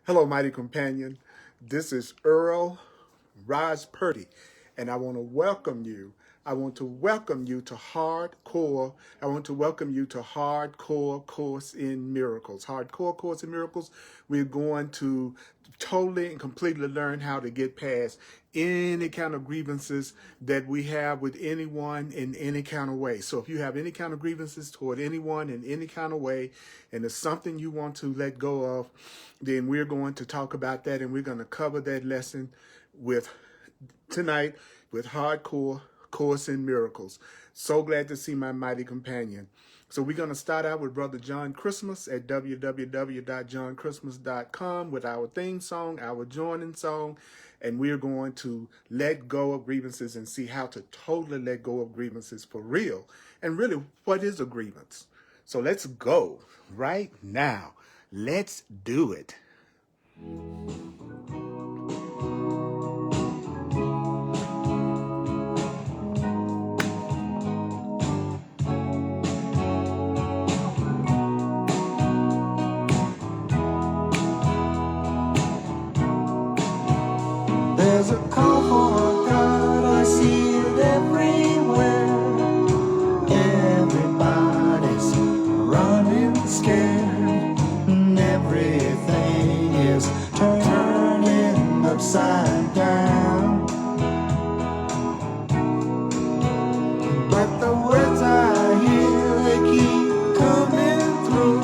Hello, mighty companion. This is Earl Purdy, and I want to welcome you. I want to welcome you to Hardcore. I want to welcome you to Hardcore Course in Miracles. Hardcore Course in Miracles, we're going to totally and completely learn how to get past any kind of grievances that we have with anyone in any kind of way. So if you have any kind of grievances toward anyone in any kind of way, and it's something you want to let go of, then we're going to talk about that, and we're going to cover that lesson with tonight with Hardcore Course in Miracles. So glad to see my mighty companion. So we're going to start out with Brother John Christmas at www.johnchristmas.com with our theme song, our joining song, and we're going to let go of grievances and see how to totally let go of grievances for real. And really, what is a grievance? So let's go right now. Let's do it. There's a call for a God, I see it everywhere. Everybody's running scared, and everything is turning upside down. But the words I hear, they keep coming through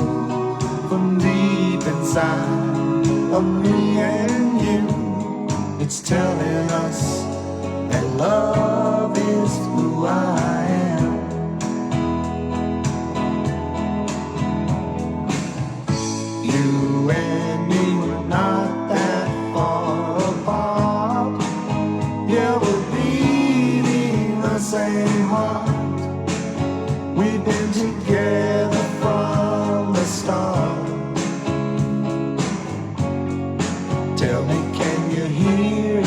from deep inside of me and you. It's telling us that love is who I am. You and me were not that far apart. Yeah, we're beating the same heart. We've been together from the start. Tell me, can you hear it?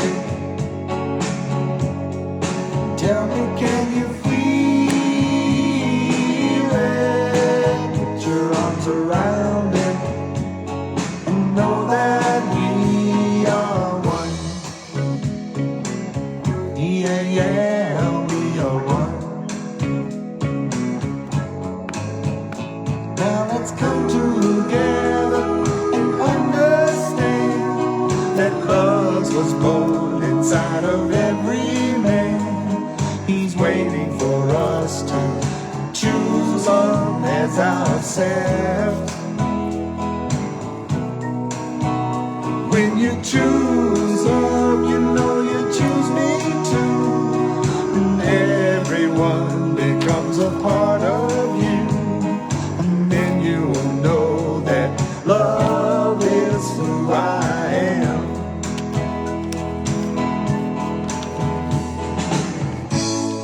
Tell me, can you feel it? Put your arms around it and know that we are one. Yeah, yeah, we are one. Now let's come together and understand that love was born inside of every man. He's waiting for us to choose love as ourselves. When you choose love, you know you choose me too. And everyone becomes a part of you. And then you will know that love is who I am.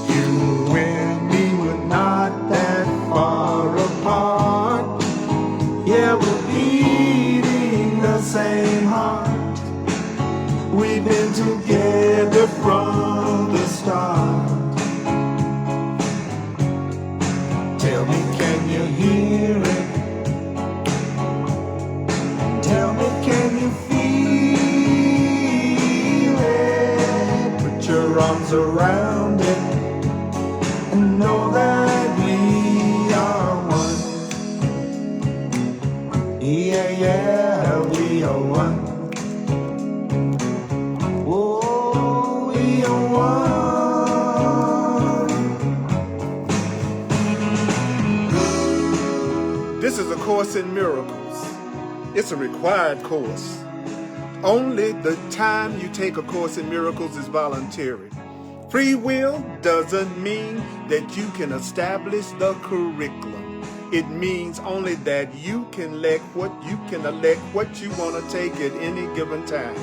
You and me were not that far apart. Yeah, we're beating the same heart. We've been together from the start. Tell me, can you hear it? Tell me, can you feel it? Put your arms around it and know that we are one. Yeah, yeah, we are one. Oh, we are one. This is a Course in Miracles. It's a required course. Only the time you take a Course in Miracles is voluntary. Free will doesn't mean that you can establish the curriculum. It means only that you can elect what you want to take at any given time.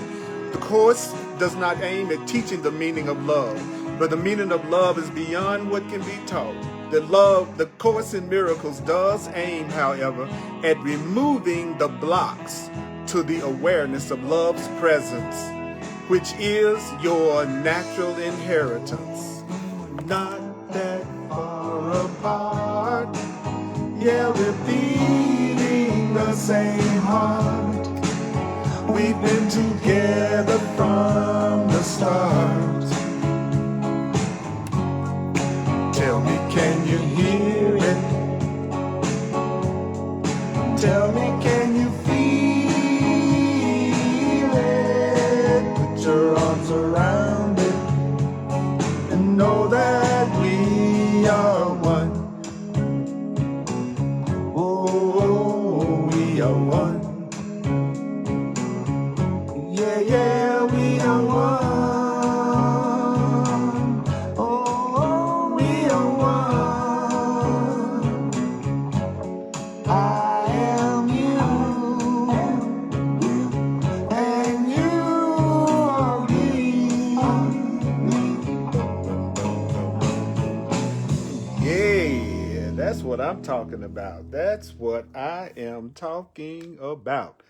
The course does not aim at teaching the meaning of love, but the meaning of love is beyond what can be taught. The Course in Miracles does aim, however, at removing the blocks to the awareness of love's presence, which is your natural inheritance. Not that far apart. Yeah, we're beating the same heart. we've been together from the start. Tell me, can you hear it? Tell me, can you feel it? Put your arms around it and know that we are one. Oh, we are one. Yeah, yeah, we are one. Oh, we are one. I am you, and you are me. Yeah, that's what I'm talking about. That's what I am talking about.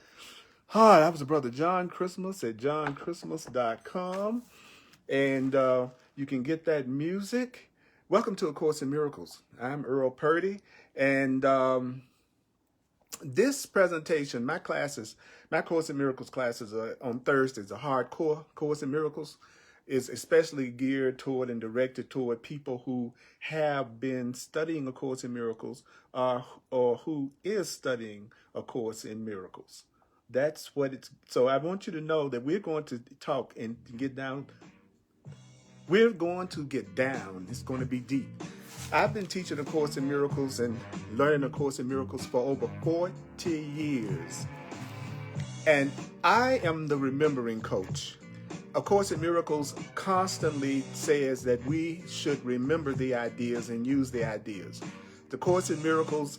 Hi, that was the brother John Christmas at johnchristmas.com. And you can get that music. Welcome to A Course in Miracles. I'm Earl Purdy. And this presentation, my Course in Miracles classes are on Thursdays. A hardcore Course in Miracles is especially geared toward and directed toward people who have been studying A Course in Miracles or who is studying A Course in Miracles. That's what it's. So I want you to know that we're going to talk and get down. We're going to get down. It's going to be deep. I've been teaching A Course in Miracles and learning A Course in Miracles for over 40 years. And I am the remembering coach. A Course in Miracles constantly says that we should remember the ideas and use the ideas. The Course in Miracles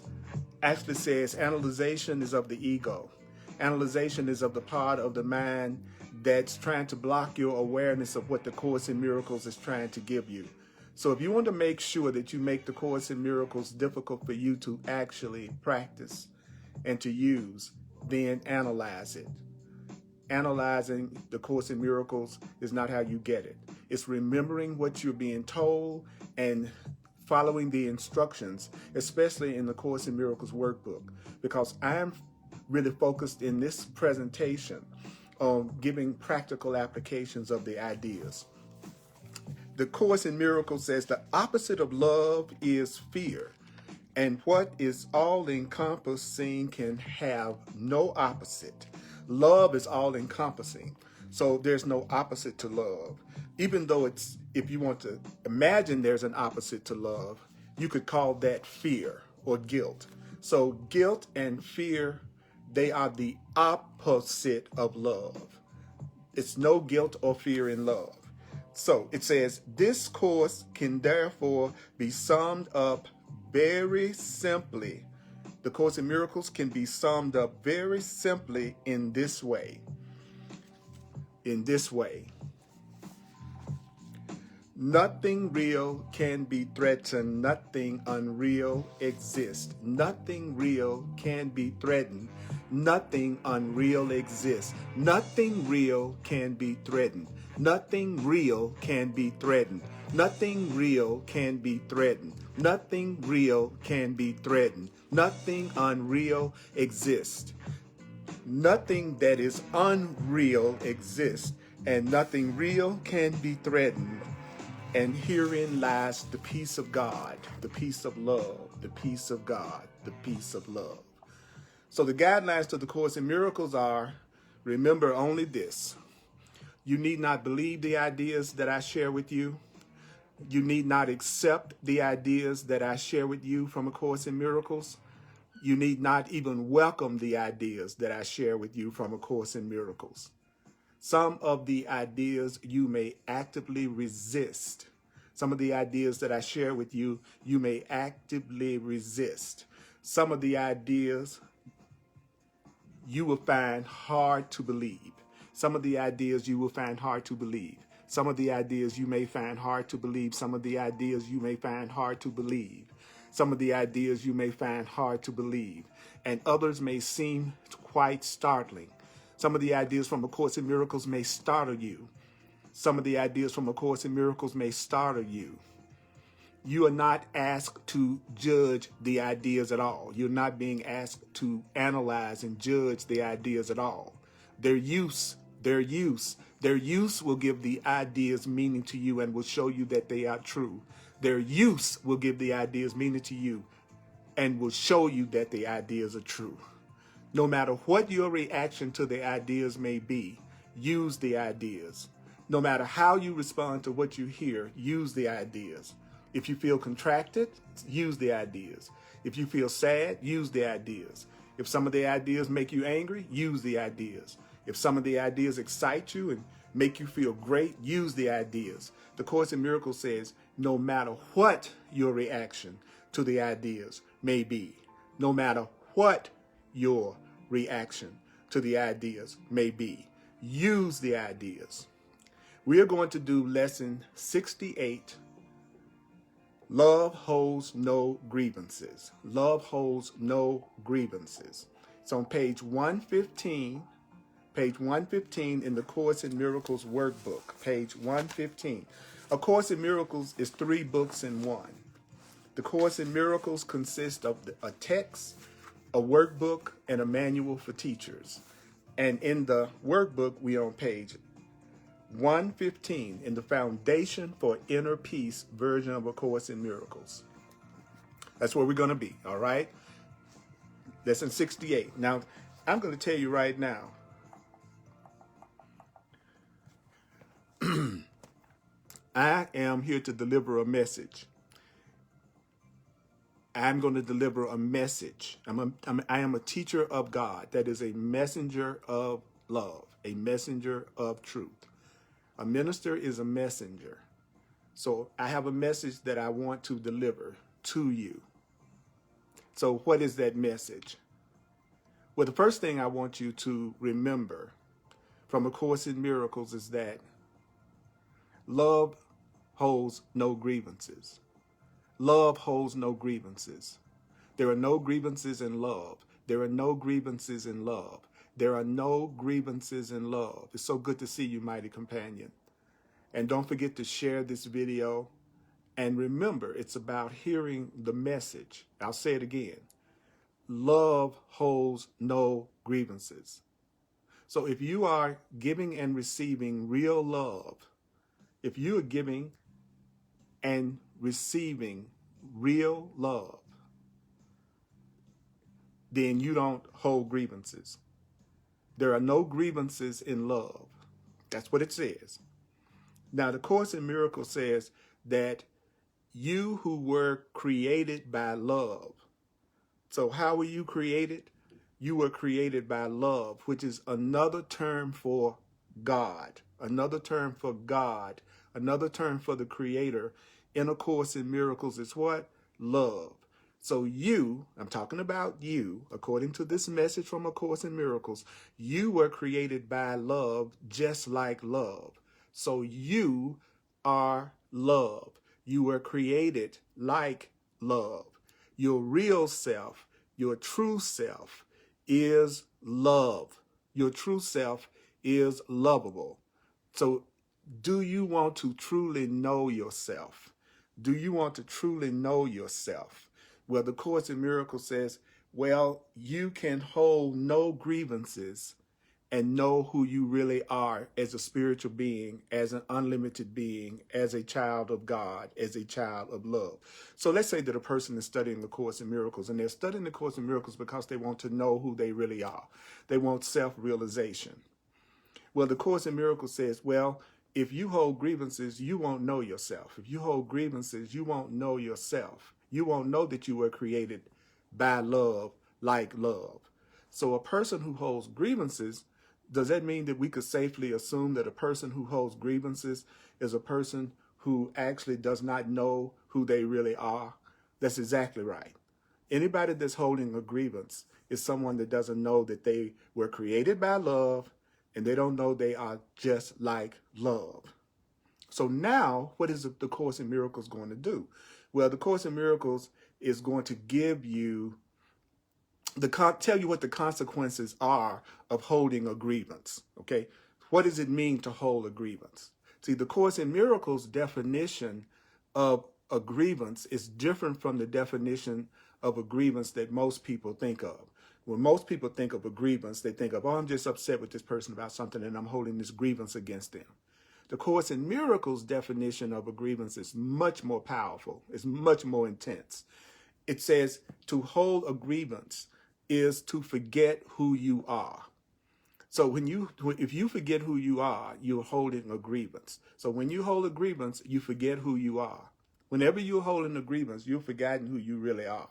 actually says analyzation is of the ego. Analyzation is of the part of the mind that's trying to block your awareness of what the Course in Miracles is trying to give you. So if you want to make sure that you make the Course in Miracles difficult for you to actually practice and to use, then analyze it. Analyzing the Course in Miracles is not how you get it. It's remembering what you're being told and following the instructions, especially in the Course in Miracles workbook, because I'm really focused in this presentation on giving practical applications of the ideas. The Course in Miracles says the opposite of love is fear, and what is all-encompassing can have no opposite. Love is all-encompassing, so there's no opposite to love. Even though it's, if you want to imagine there's an opposite to love, you could call that fear or guilt. So guilt and fear, they are the opposite of love. It's no guilt or fear in love. So it says, this course can therefore be summed up very simply. The Course in Miracles can be summed up very simply in this way. In this way. Nothing real can be threatened. Nothing unreal exists. Nothing real can be threatened. Nothing unreal exists. Nothing real can be threatened. Nothing real can be threatened. Nothing real can be threatened. Nothing real can be threatened. Nothing unreal exists. Nothing that is unreal exists, and nothing real can be threatened. And herein lies the peace of God, the peace of love, the peace of God, the peace of love. So the guidelines to the Course in Miracles are, remember only this. You need not believe the ideas that I share with you. You need not accept the ideas that I share with you from A Course in Miracles. You need not even welcome the ideas that I share with you from A Course in Miracles. Some of the ideas you may actively resist. Some of the ideas that I share with you, you may actively resist. Some of the ideas you will find hard to believe. Some of the ideas you will find hard to believe. Some of the ideas you may find hard to believe. Some of the ideas you may find hard to believe. Some of the ideas you may find hard to believe. And others may seem quite startling. Some of the ideas from A Course in Miracles may startle you. Some of the ideas from A Course in Miracles may startle you. You are not asked to judge the ideas at all. You're not being asked to analyze and judge the ideas at all. Their use will give the ideas meaning to you and will show you that they are true. Their use will give the ideas meaning to you and will show you that the ideas are true. No matter what your reaction to the ideas may be, use the ideas. No matter how you respond to what you hear, use the ideas. If you feel contracted, use the ideas. If you feel sad, use the ideas. If some of the ideas make you angry, use the ideas. If some of the ideas excite you and make you feel great, use the ideas. The Course in Miracles says, no matter what your reaction to the ideas may be, no matter what your reaction to the ideas may be, use the ideas. We are going to do lesson 68. Love holds no grievances. Love holds no grievances. It's on page 115. Page 115 in the Course in Miracles workbook. Page 115. A Course in Miracles is 3 books in one. The Course in Miracles consists of a text, a workbook, and a manual for teachers. And in the workbook, we are on page 115 in the Foundation for Inner Peace version of A Course in Miracles. That's where we're going to be, all right? Lesson 68. Now, I'm going to tell you right now, I am here to deliver a message. I'm going to deliver a message. I am a teacher of God. That is a messenger of love, a messenger of truth. A minister is a messenger. So I have a message that I want to deliver to you. So what is that message? Well, the first thing I want you to remember from A Course in Miracles is that love holds no grievances. Love holds no grievances. There are no grievances in love. There are no grievances in love. There are no grievances in love. It's so good to see you, mighty companion. And don't forget to share this video. And remember, it's about hearing the message. I'll say it again. Love holds no grievances. So if you are giving and receiving real love, if you are giving and receiving real love, then you don't hold grievances. There are no grievances in love. That's what it says. Now, the Course in Miracles says that you who were created by love. So how were you created? You were created by love, which is another term for God, another term for God, another term for the Creator. In A Course in Miracles is what? Love. So you, I'm talking about you, according to this message from A Course in Miracles, you were created by love just like love. So you are love. You were created like love. Your real self, your true self is love. Your true self is lovable. So do you want to truly know yourself? Do you want to truly know yourself? Well, the Course in Miracles says, well, you can hold no grievances and know who you really are as a spiritual being, as an unlimited being, as a child of God, as a child of love. So let's say that a person is studying the Course in Miracles, and they're studying the Course in Miracles because they want to know who they really are. They want self-realization. Well, the Course in Miracles says, well, if you hold grievances, you won't know yourself. If you hold grievances, you won't know yourself. You won't know that you were created by love, like love. So a person who holds grievances, does that mean that we could safely assume that a person who holds grievances is a person who actually does not know who they really are? That's exactly right. Anybody that's holding a grievance is someone that doesn't know that they were created by love, and they don't know they are just like love. So now, what is the Course in Miracles going to do? Well, the Course in Miracles is going to give you tell you what the consequences are of holding a grievance. Okay, what does it mean to hold a grievance? See, the Course in Miracles definition of a grievance is different from the definition of a grievance that most people think of. When most people think of a grievance, they think of, oh, I'm just upset with this person about something and I'm holding this grievance against them. The Course in Miracles definition of a grievance is much more powerful. It's much more intense. It says to hold a grievance is to forget who you are. So if you forget who you are, you're holding a grievance. So when you hold a grievance, you forget who you are. Whenever you're holding a grievance, you're forgetting who you really are.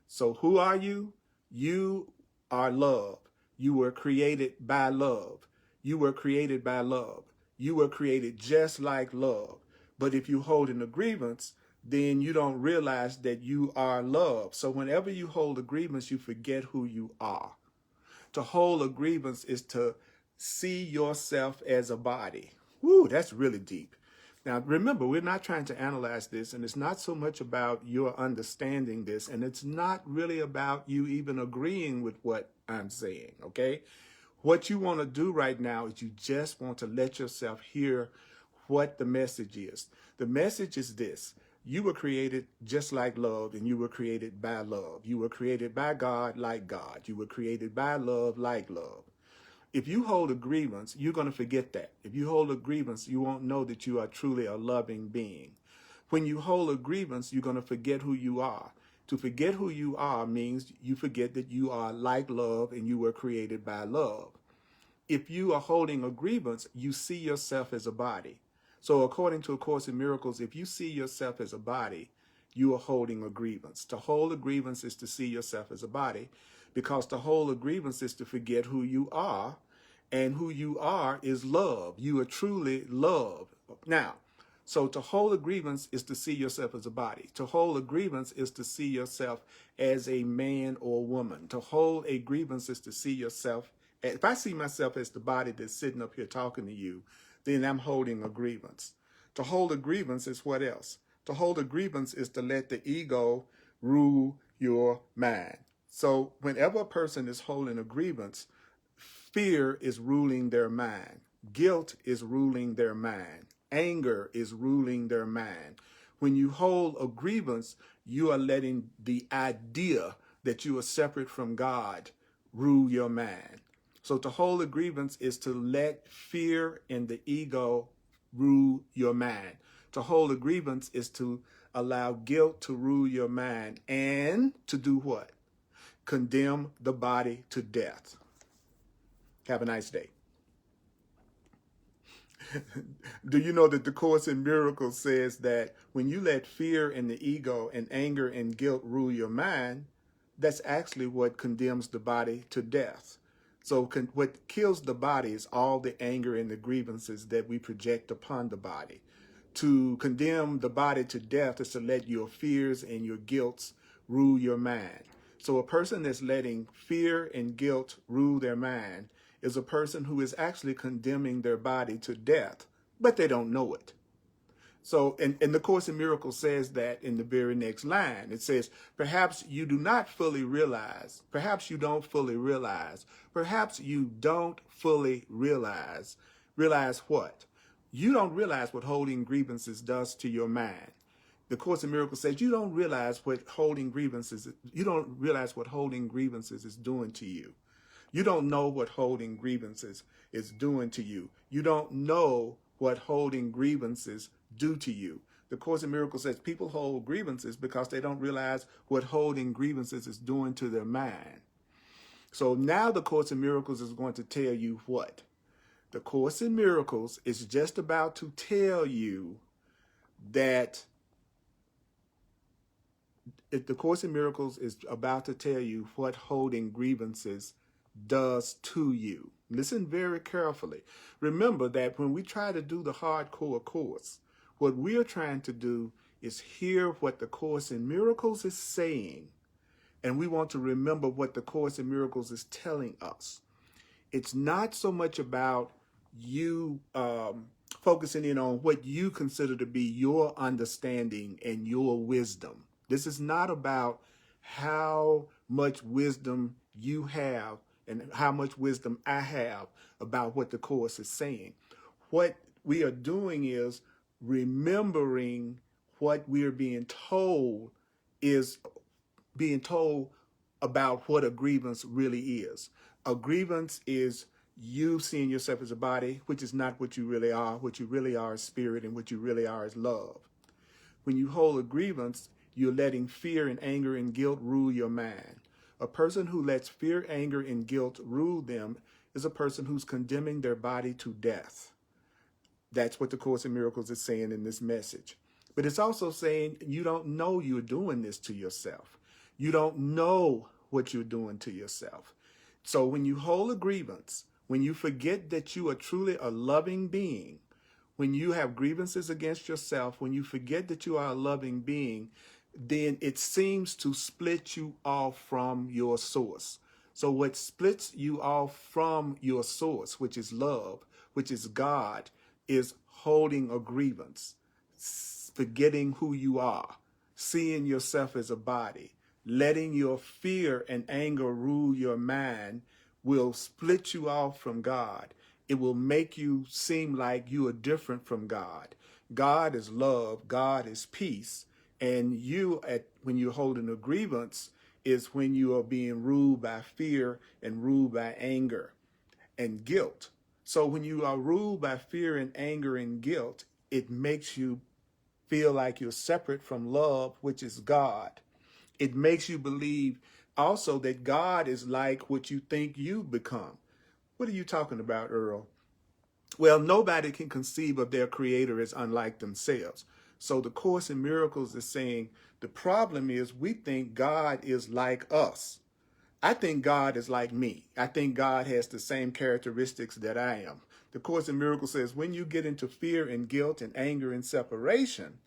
So who are you? You are love. You were created by love. You were created by love. You were created just like love. But if you hold in a grievance, then you don't realize that you are love. So whenever you hold a grievance, you forget who you are. To hold a grievance is to see yourself as a body. Woo, that's really deep. Now, remember, we're not trying to analyze this, and it's not so much about your understanding this, and it's not really about you even agreeing with what I'm saying, okay? What you want to do right now is you just want to let yourself hear what the message is. The message is this. You were created just like love, and you were created by love. You were created by God like God. You were created by love like love. If you hold a grievance, you're going to forget that. If you hold a grievance, you won't know that you are truly a loving being. When you hold a grievance, you're going to forget who you are. To forget who you are means you forget that you are like love and you were created by love. If you are holding a grievance, you see yourself as a body. So according to A Course in Miracles, if you see yourself as a body, you are holding a grievance. To hold a grievance is to see yourself as a body, because to hold a grievance is to forget who you are, and who you are is love. You are truly love. Now, so to hold a grievance is to see yourself as a body. To hold a grievance is to see yourself as a man or woman. To hold a grievance is to see yourself. If I see myself as the body that's sitting up here talking to you, then I'm holding a grievance. To hold a grievance is what else? To hold a grievance is to let the ego rule your mind. So whenever a person is holding a grievance, fear is ruling their mind. Guilt is ruling their mind. Anger is ruling their mind. When you hold a grievance, you are letting the idea that you are separate from God rule your mind. So to hold a grievance is to let fear and the ego rule your mind. To hold a grievance is to allow guilt to rule your mind and to do what? Condemn the body to death. Have a nice day. Do you know that the Course in Miracles says that when you let fear and the ego and anger and guilt rule your mind, that's actually what condemns the body to death. So what kills the body is all the anger and the grievances that we project upon the body. To condemn the body to death is to let your fears and your guilts rule your mind. So a person that's letting fear and guilt rule their mind is a person who is actually condemning their body to death, but they don't know it. So, and the Course in Miracles says that in the very next line. It says, perhaps you do not fully realize, perhaps you don't fully realize, perhaps you don't fully realize what? You don't realize what holding grievances does to your mind. The Course in Miracles says you don't realize what holding grievances is doing to you. You don't know what holding grievances is doing to you. You don't know what holding grievances do to you. The Course in Miracles says people hold grievances because they don't realize what holding grievances is doing to their mind. So now the Course in Miracles is going to tell you what? The Course in Miracles is just about to tell you that the Course in Miracles is about to tell you what holding grievances does to you. Listen very carefully. Remember that when we try to do the hardcore course, what we're trying to do is hear what the Course in Miracles is saying, and we want to remember what the Course in Miracles is telling us. It's not so much about you focusing in on what you consider to be your understanding and your wisdom. This is not about how much wisdom you have and how much wisdom I have about what the Course is saying. What we are doing is remembering what we are being told about what a grievance really is. A grievance is you seeing yourself as a body, which is not what you really are. What you really are is spirit, and what you really are is love. When you hold a grievance, you're letting fear and anger and guilt rule your mind. A person who lets fear, anger, and guilt rule them is a person who's condemning their body to death. That's what the Course in Miracles is saying in this message. But it's also saying you don't know you're doing this to yourself. You don't know what you're doing to yourself. So when you hold a grievance, when you forget that you are truly a loving being, when you have grievances against yourself, when you forget that you are a loving being, then it seems to split you off from your source. So what splits you off from your source, which is love, which is God, is holding a grievance, forgetting who you are, seeing yourself as a body, letting your fear and anger rule your mind will split you off from God. It will make you seem like you are different from God. God is love, God is peace, and when you're holding a grievance is when you are being ruled by fear and ruled by anger and guilt. So when you are ruled by fear and anger and guilt, it makes you feel like you're separate from love, which is God. It makes you believe also that God is like what you think you become. What are you talking about, Earl? Well, nobody can conceive of their creator as unlike themselves. So the Course in Miracles is saying the problem is we think God is like us. I think God is like me. I think God has the same characteristics that I am. The Course in Miracles says when you get into fear and guilt and anger and separation,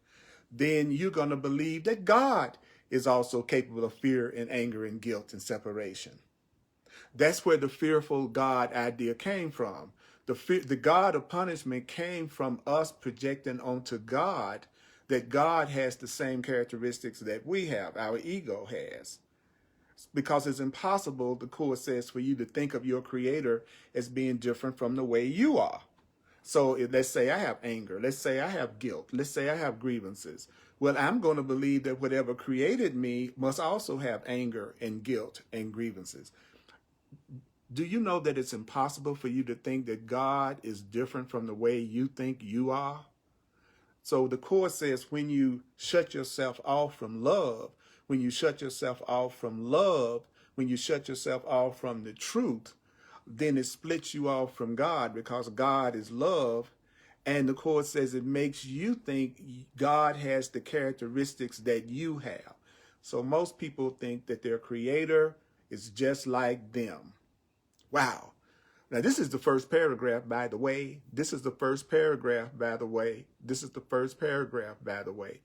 then you're going to believe that God is also capable of fear and anger and guilt and separation. That's where the fearful God idea came from. The God of punishment came from us projecting onto God that God has the same characteristics that we have, our ego has. Because it's impossible, the Course says, for you to think of your creator as being different from the way you are. So let's say I have anger. Let's say I have guilt. Let's say I have grievances. Well, I'm going to believe that whatever created me must also have anger and guilt and grievances. Do you know that it's impossible for you to think that God is different from the way you think you are? So the Course says when you shut yourself off from love, when you shut yourself off from love, when you shut yourself off from the truth, then it splits you off from God because God is love. And the Course says it makes you think God has the characteristics that you have. So most people think that their creator is just like them. Wow. Now, this is the first paragraph, by the way. This is the first paragraph, by the way. This is the first paragraph, by the way.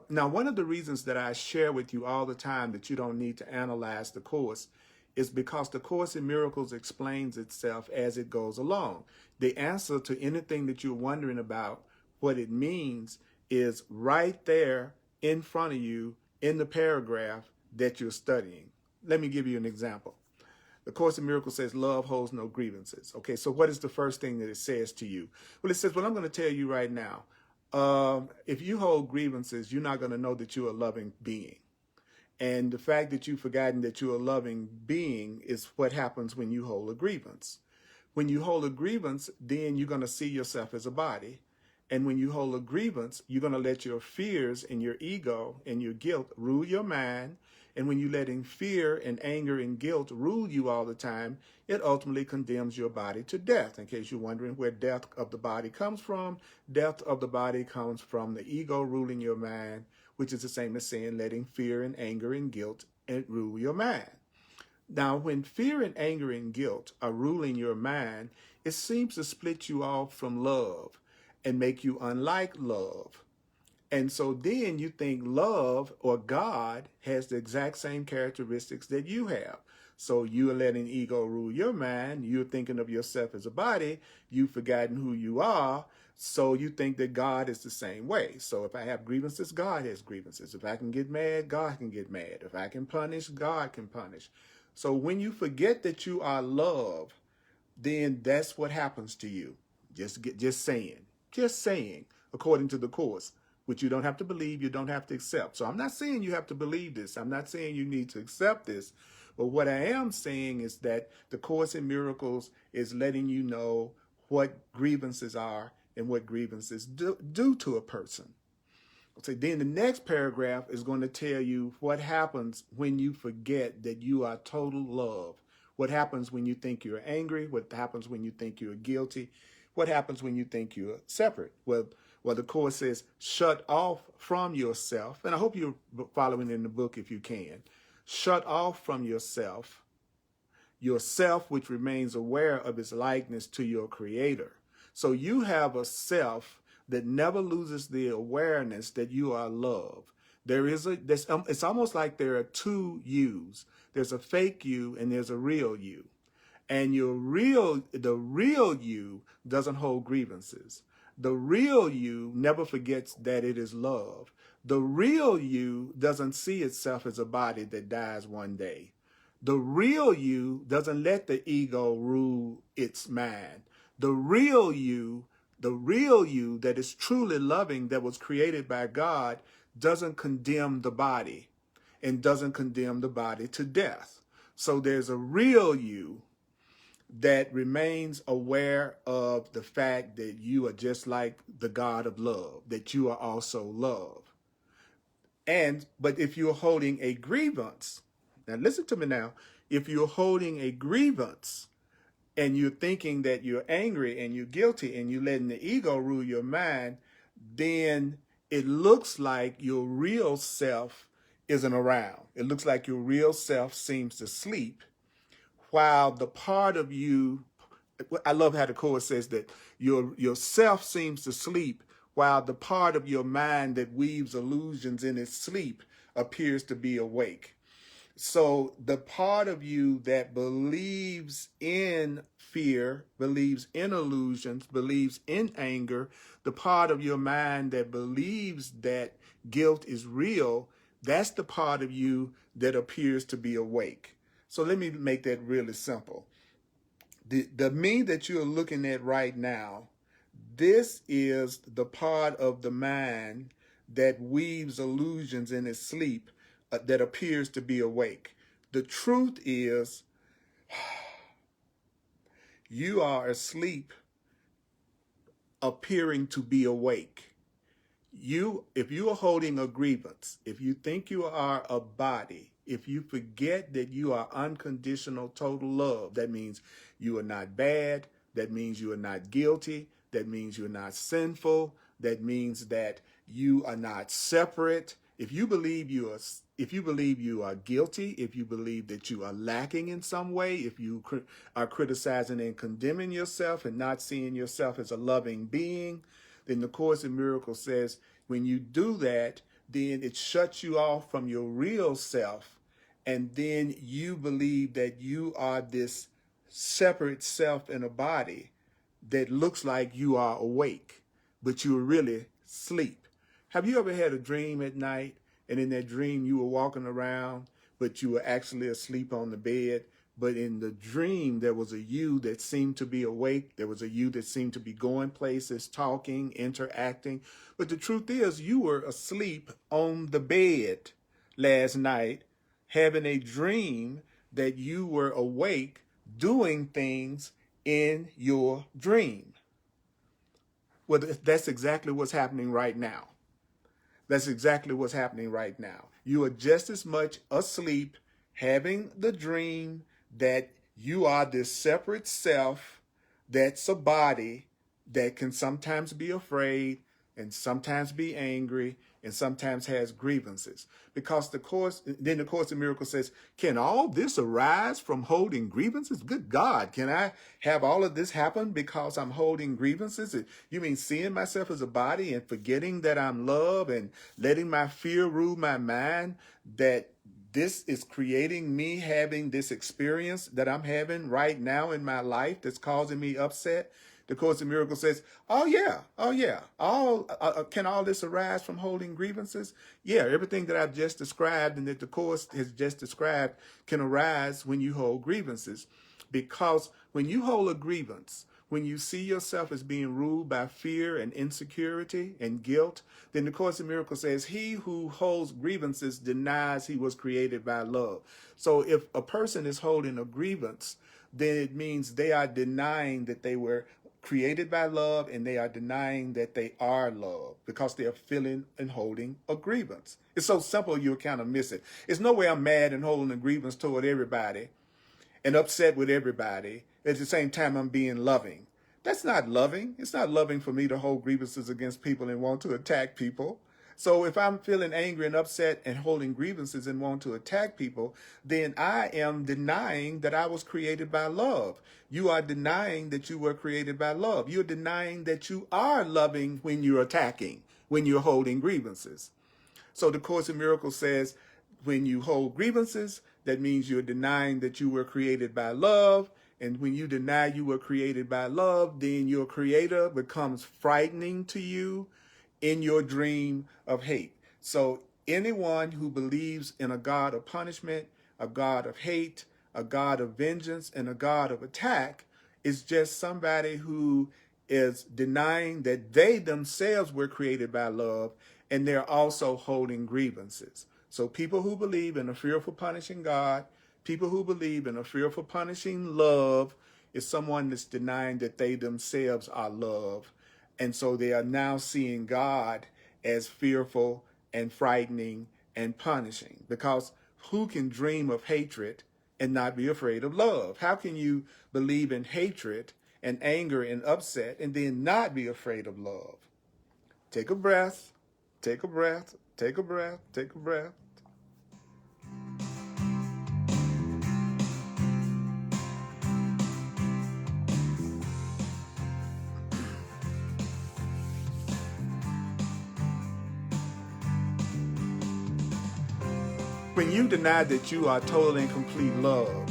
Now, one of the reasons that I share with you all the time that you don't need to analyze the Course is because the Course in Miracles explains itself as it goes along. The answer to anything that you're wondering about, what it means, is right there in front of you in the paragraph that you're studying. Let me give you an example. The Course in Miracles says love holds no grievances. Okay, so what is the first thing that it says to you? Well, it says, well, I'm going to tell you right now. If you hold grievances, you're not going to know that you're a loving being. And the fact that you've forgotten that you're a loving being is what happens when you hold a grievance. When you hold a grievance, then you're going to see yourself as a body. And when you hold a grievance, you're going to let your fears and your ego and your guilt rule your mind. And when you're letting fear and anger and guilt rule you all the time, it ultimately condemns your body to death. In case you're wondering where death of the body comes from, death of the body comes from the ego ruling your mind, which is the same as saying letting fear and anger and guilt rule your mind. Now, when fear and anger and guilt are ruling your mind, it seems to split you off from love and make you unlike love. And so then you think love or God has the exact same characteristics that you have. So you are letting ego rule your mind. You're thinking of yourself as a body. You've forgotten who you are. So you think that God is the same way. So if I have grievances, God has grievances. If I can get mad, God can get mad. If I can punish, God can punish. So when you forget that you are love, then that's what happens to you. Just saying, according to the Course. which you don't have to believe, you don't have to accept. So I'm not saying you have to believe this. I'm not saying you need to accept this. But what I am saying is that the Course in Miracles is letting you know what grievances are and what grievances do to a person. So then the next paragraph is going to tell you what happens when you forget that you are total love. What happens when you think you're angry? What happens when you think you're guilty? What happens when you think you're separate? Well, the Course says, shut off from yourself. And I hope you're following in the book if you can. Shut off from yourself which remains aware of its likeness to your Creator. So you have a self that never loses the awareness that you are love. It's almost like there are two yous. There's a fake you and there's a real you. And the real you doesn't hold grievances. The real you never forgets that it is love. The real you doesn't see itself as a body that dies one day. The real you doesn't let the ego rule its mind. The real you that is truly loving, that was created by God, doesn't condemn the body and doesn't condemn the body to death. So there's a real you that remains aware of the fact that you are just like the God of love, that you are also love. But if you're holding a grievance, now listen to me now, if you're holding a grievance and you're thinking that you're angry and you're guilty and you're letting the ego rule your mind, then it looks like your real self isn't around. It looks like your real self seems to sleep, while the part of you, I love how the Course says that your self seems to sleep while the part of your mind that weaves illusions in its sleep appears to be awake. So the part of you that believes in fear, believes in illusions, believes in anger, the part of your mind that believes that guilt is real, that's the part of you that appears to be awake. So let me make that really simple. The me that you're looking at right now, this is the part of the mind that weaves illusions in its sleep that appears to be awake. The truth is, you are asleep appearing to be awake. If you are holding a grievance, if you think you are a body, if you forget that you are unconditional total love, that means you are not bad, that means you are not guilty, that means you're not sinful, that means that you are not separate. If you believe you are guilty, if you believe that you are lacking in some way, if you are criticizing and condemning yourself and not seeing yourself as a loving being, then the Course in Miracles says when you do that, then it shuts you off from your real self, and then you believe that you are this separate self in a body that looks like you are awake, but you're really asleep. Have you ever had a dream at night, and in that dream you were walking around, but you were actually asleep on the bed? But in the dream, there was a you that seemed to be awake. There was a you that seemed to be going places, talking, interacting. But the truth is, you were asleep on the bed last night, having a dream that you were awake, doing things in your dream. Well, that's exactly what's happening right now. That's exactly what's happening right now. You are just as much asleep, having the dream that you are this separate self that's a body that can sometimes be afraid and sometimes be angry and sometimes has grievances. Because the Course in Miracles says, can all this arise from holding grievances? Good God, can I have all of this happen because I'm holding grievances? You mean seeing myself as a body and forgetting that I'm love and letting my fear rule my mind, that this is creating me having this experience that I'm having right now in my life that's causing me upset? The Course in Miracles says, oh yeah. Can all this arise from holding grievances? Yeah, everything that I've just described and that the Course has just described can arise when you hold grievances. Because when you hold a grievance, when you see yourself as being ruled by fear and insecurity and guilt, then the Course in Miracles says, he who holds grievances denies he was created by love. So if a person is holding a grievance, then it means they are denying that they were created by love, and they are denying that they are love because they are feeling and holding a grievance. It's so simple you'll kind of miss it. It's no way I'm mad and holding a grievance toward everybody and upset with everybody. At the same time, I'm being loving. That's not loving. It's not loving for me to hold grievances against people and want to attack people. So if I'm feeling angry and upset and holding grievances and want to attack people, then I am denying that I was created by love. You are denying that you were created by love. You're denying that you are loving when you're attacking, when you're holding grievances. So the Course in Miracles says, when you hold grievances, that means you're denying that you were created by love. And when you deny you were created by love, then your creator becomes frightening to you in your dream of hate. So anyone who believes in a God of punishment, a God of hate, a God of vengeance, and a God of attack is just somebody who is denying that they themselves were created by love, and they're also holding grievances. So people who believe in a fearful punishing God, people who believe in a fearful punishing love, is someone that's denying that they themselves are love. And so they are now seeing God as fearful and frightening and punishing. Because who can dream of hatred and not be afraid of love? How can you believe in hatred and anger and upset and then not be afraid of love? Take a breath, take a breath, take a breath, take a breath. When you deny that you are total and complete love,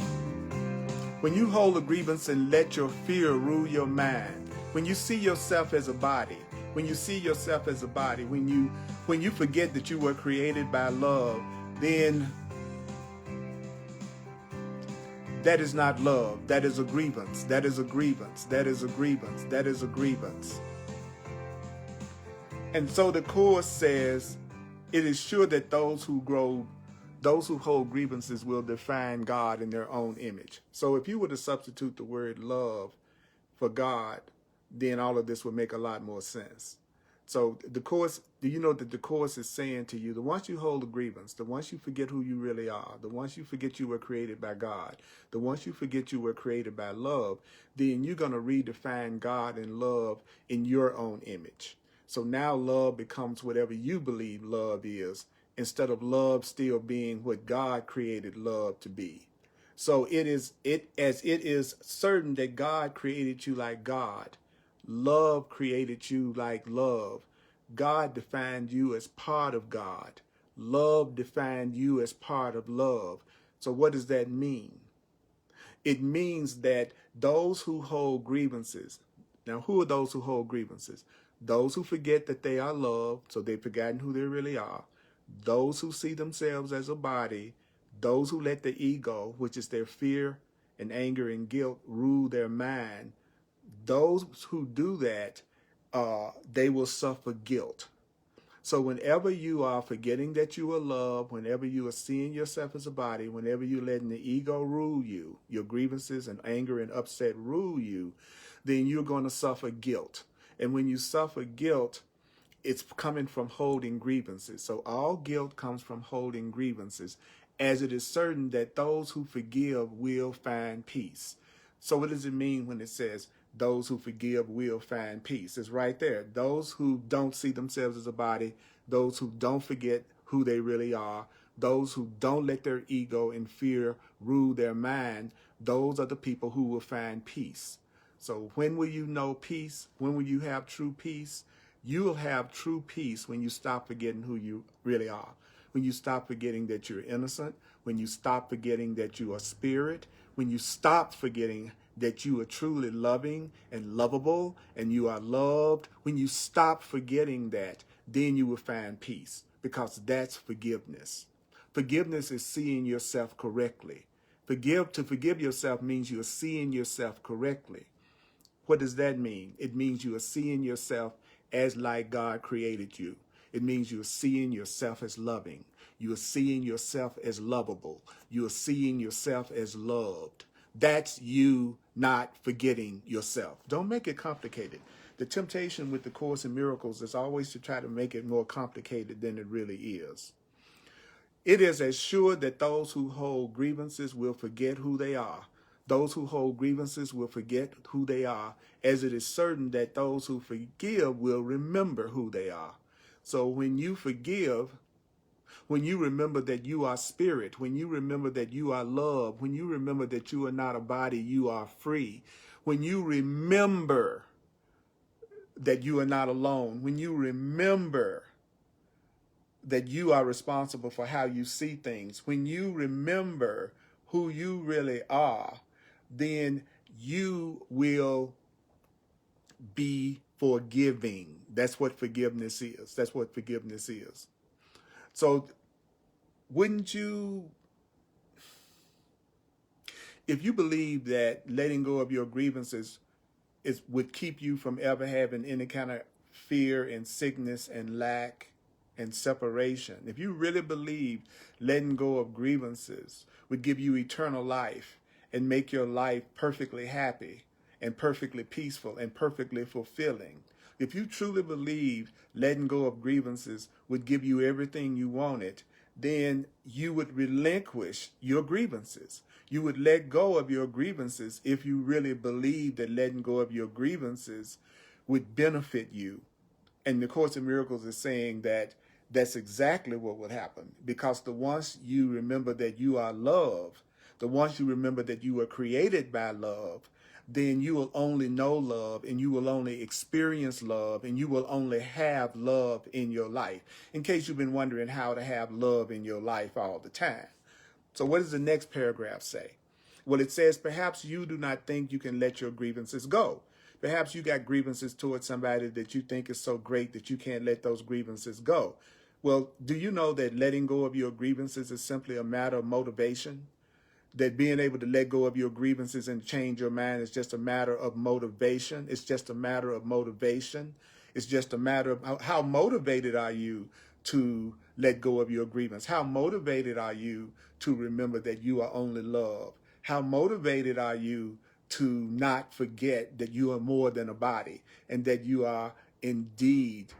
when you hold a grievance and let your fear rule your mind, when you see yourself as a body, when you see yourself as a body, when you forget that you were created by love, then that is not love. That is a grievance. That is a grievance. That is a grievance. That is a grievance. And so the Course says, it is sure that those who hold grievances will define God in their own image. So if you were to substitute the word love for God, then all of this would make a lot more sense. So the Course, do you know that the Course is saying to you, the once you hold a grievance, the once you forget who you really are, the once you forget you were created by God, the once you forget you were created by love, then you're going to redefine God and love in your own image. So now love becomes whatever you believe love is, instead of love still being what God created love to be. So as it is certain that God created you like God, love created you like love. God defined you as part of God. Love defined you as part of love. So what does that mean? It means that those who hold grievances, now who are those who hold grievances? Those who forget that they are loved, so they've forgotten who they really are. Those who see themselves as a body, those who let the ego, which is their fear and anger and guilt, rule their mind, those who do that, they will suffer guilt. So whenever you are forgetting that you are loved, whenever you are seeing yourself as a body, whenever you're letting the ego rule you, your grievances and anger and upset rule you, then you're going to suffer guilt. And when you suffer guilt, it's coming from holding grievances. So all guilt comes from holding grievances, as it is certain that those who forgive will find peace. So what does it mean when it says those who forgive will find peace? It's right there. Those who don't see themselves as a body, those who don't forget who they really are, those who don't let their ego and fear rule their mind, those are the people who will find peace. So when will you know peace? When will you have true peace? You will have true peace when you stop forgetting who you really are. When you stop forgetting that you're innocent, when you stop forgetting that you are spirit, when you stop forgetting that you are truly loving and lovable and you are loved, when you stop forgetting that, then you will find peace, because that's forgiveness. Forgiveness is seeing yourself correctly. To forgive yourself means you're seeing yourself correctly. What does that mean? It means you are seeing yourself as like God created you. It means you are seeing yourself as loving. You are seeing yourself as lovable. You are seeing yourself as loved. That's you not forgetting yourself. Don't make it complicated. The temptation with the Course in Miracles is always to try to make it more complicated than it really is. It is as sure that those who hold grievances will forget who they are. Those who hold grievances will forget who they are, as it is certain that those who forgive will remember who they are. So when you forgive, when you remember that you are spirit, when you remember that you are love, when you remember that you are not a body, you are free, when you remember that you are not alone, when you remember that you are responsible for how you see things, when you remember who you really are, then you will be forgiving. That's what forgiveness is. That's what forgiveness is. So wouldn't you, if you believe that letting go of your grievances would keep you from ever having any kind of fear and sickness and lack and separation, if you really believe letting go of grievances would give you eternal life and make your life perfectly happy and perfectly peaceful and perfectly fulfilling, if you truly believe letting go of grievances would give you everything you wanted, then you would relinquish your grievances. You would let go of your grievances if you really believe that letting go of your grievances would benefit you. And the Course in Miracles is saying that that's exactly what would happen, because the once you remember that you are love, the once you remember that you were created by love, then you will only know love, and you will only experience love, and you will only have love in your life. In case you've been wondering how to have love in your life all the time. So what does the next paragraph say? Well, it says, perhaps you do not think you can let your grievances go. Perhaps you got grievances towards somebody that you think is so great that you can't let those grievances go. Well, do you know that letting go of your grievances is simply a matter of motivation? That being able to let go of your grievances and change your mind is just a matter of motivation. It's just a matter of motivation. It's just a matter of how motivated are you to let go of your grievance? How motivated are you to remember that you are only love? How motivated are you to not forget that you are more than a body and that you are indeed